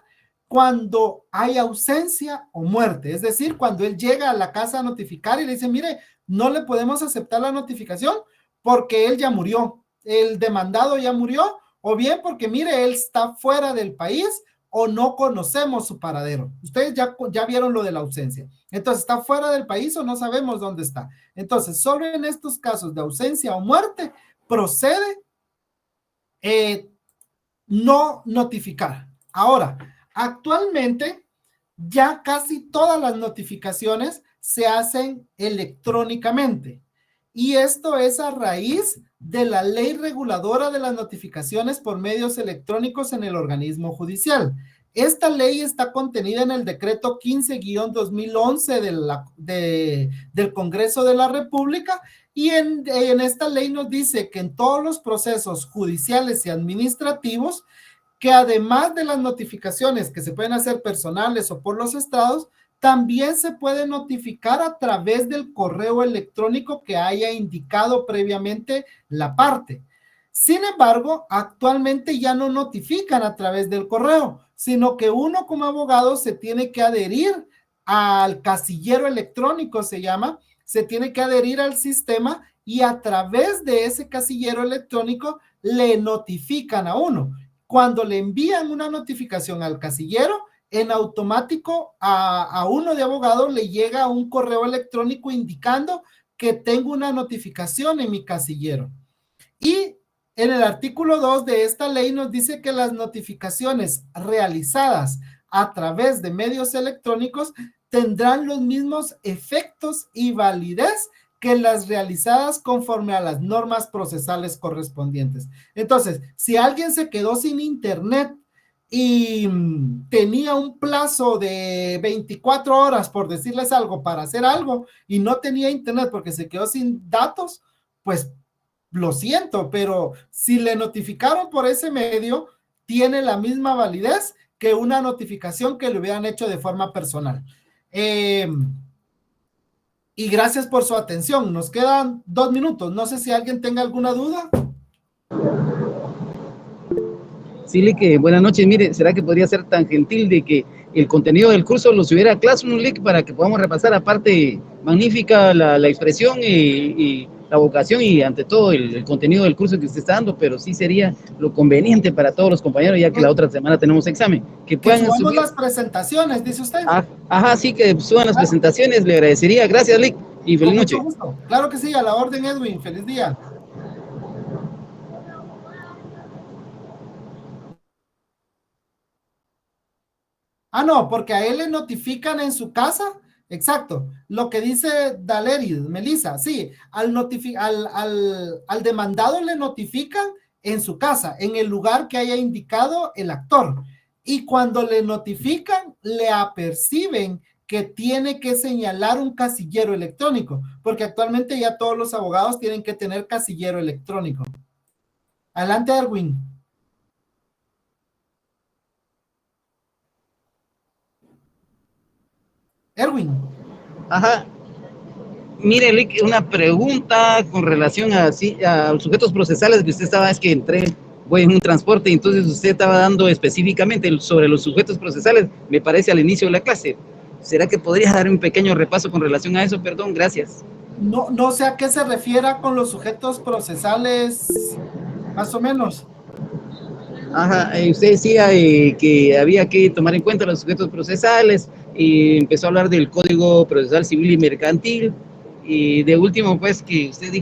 cuando hay ausencia o muerte. Es decir, cuando él llega a la casa a notificar y le dice, mire, no le podemos aceptar la notificación porque él ya murió, el demandado ya murió, o bien porque, mire, él está fuera del país o no conocemos su paradero. Ustedes ya vieron lo de la ausencia. Entonces, está fuera del país o no sabemos dónde está. Entonces, solo en estos casos de ausencia o muerte, procede no notificar. Ahora, actualmente, ya casi todas las notificaciones se hacen electrónicamente. Y esto es a raíz de la ley reguladora de las notificaciones por medios electrónicos en el organismo judicial. Esta ley está contenida en el decreto 15-2011 del Congreso de la República, y en esta ley nos dice que en todos los procesos judiciales y administrativos, que además de las notificaciones que se pueden hacer personales o por los estrados, también se puede notificar a través del correo electrónico que haya indicado previamente la parte. Sin embargo, actualmente ya no notifican a través del correo, sino que uno como abogado se tiene que adherir al casillero electrónico, se llama, se tiene que adherir al sistema y a través de ese casillero electrónico le notifican a uno. Cuando le envían una notificación al casillero, en automático a uno de abogado le llega un correo electrónico indicando que tengo una notificación en mi casillero. Y en el artículo 2 de esta ley nos dice que las notificaciones realizadas a través de medios electrónicos tendrán los mismos efectos y validez que las realizadas conforme a las normas procesales correspondientes. Entonces, si alguien se quedó sin internet y tenía un plazo de 24 horas, por decirles algo, para hacer algo, y no tenía internet porque se quedó sin datos, pues lo siento, pero si le notificaron por ese medio, tiene la misma validez que una notificación que le hubieran hecho de forma personal. Y gracias por su atención. Nos quedan 2 minutos. No sé si alguien tenga alguna duda. Sí, Lick, buenas noches. Mire, ¿será que podría ser tan gentil de que el contenido del curso lo subiera a Classroom, Lick, para que podamos repasar? Aparte, magnífica la expresión y la vocación y ante todo el contenido del curso que usted está dando, pero sí sería lo conveniente para todos los compañeros, ya que la otra semana tenemos examen. Que puedan subamos subir las presentaciones, dice usted. Ajá, sí, que suban las presentaciones, le agradecería. Gracias, Lick, y feliz noche. Con mucho gusto. Claro que sí, a la orden, Edwin. Feliz día. Ah, no, porque a él le notifican en su casa. Exacto. Lo que dice Daleris, Melissa, sí, al demandado le notifican en su casa, en el lugar que haya indicado el actor. Y cuando le notifican, le aperciben que tiene que señalar un casillero electrónico, porque actualmente ya todos los abogados tienen que tener casillero electrónico. Adelante, Erwin. Erwin. Ajá. Mire, Lick, una pregunta con relación a los sujetos procesales que usted estaba, es que voy en un transporte y entonces usted estaba dando específicamente sobre los sujetos procesales, me parece, al inicio de la clase. ¿Será que podría dar un pequeño repaso con relación a eso? Perdón, gracias. No sé a qué se refiera con los sujetos procesales, más o menos. Ajá, usted decía que había que tomar en cuenta los sujetos procesales y empezó a hablar del Código Procesal Civil y Mercantil y de último pues que usted dijo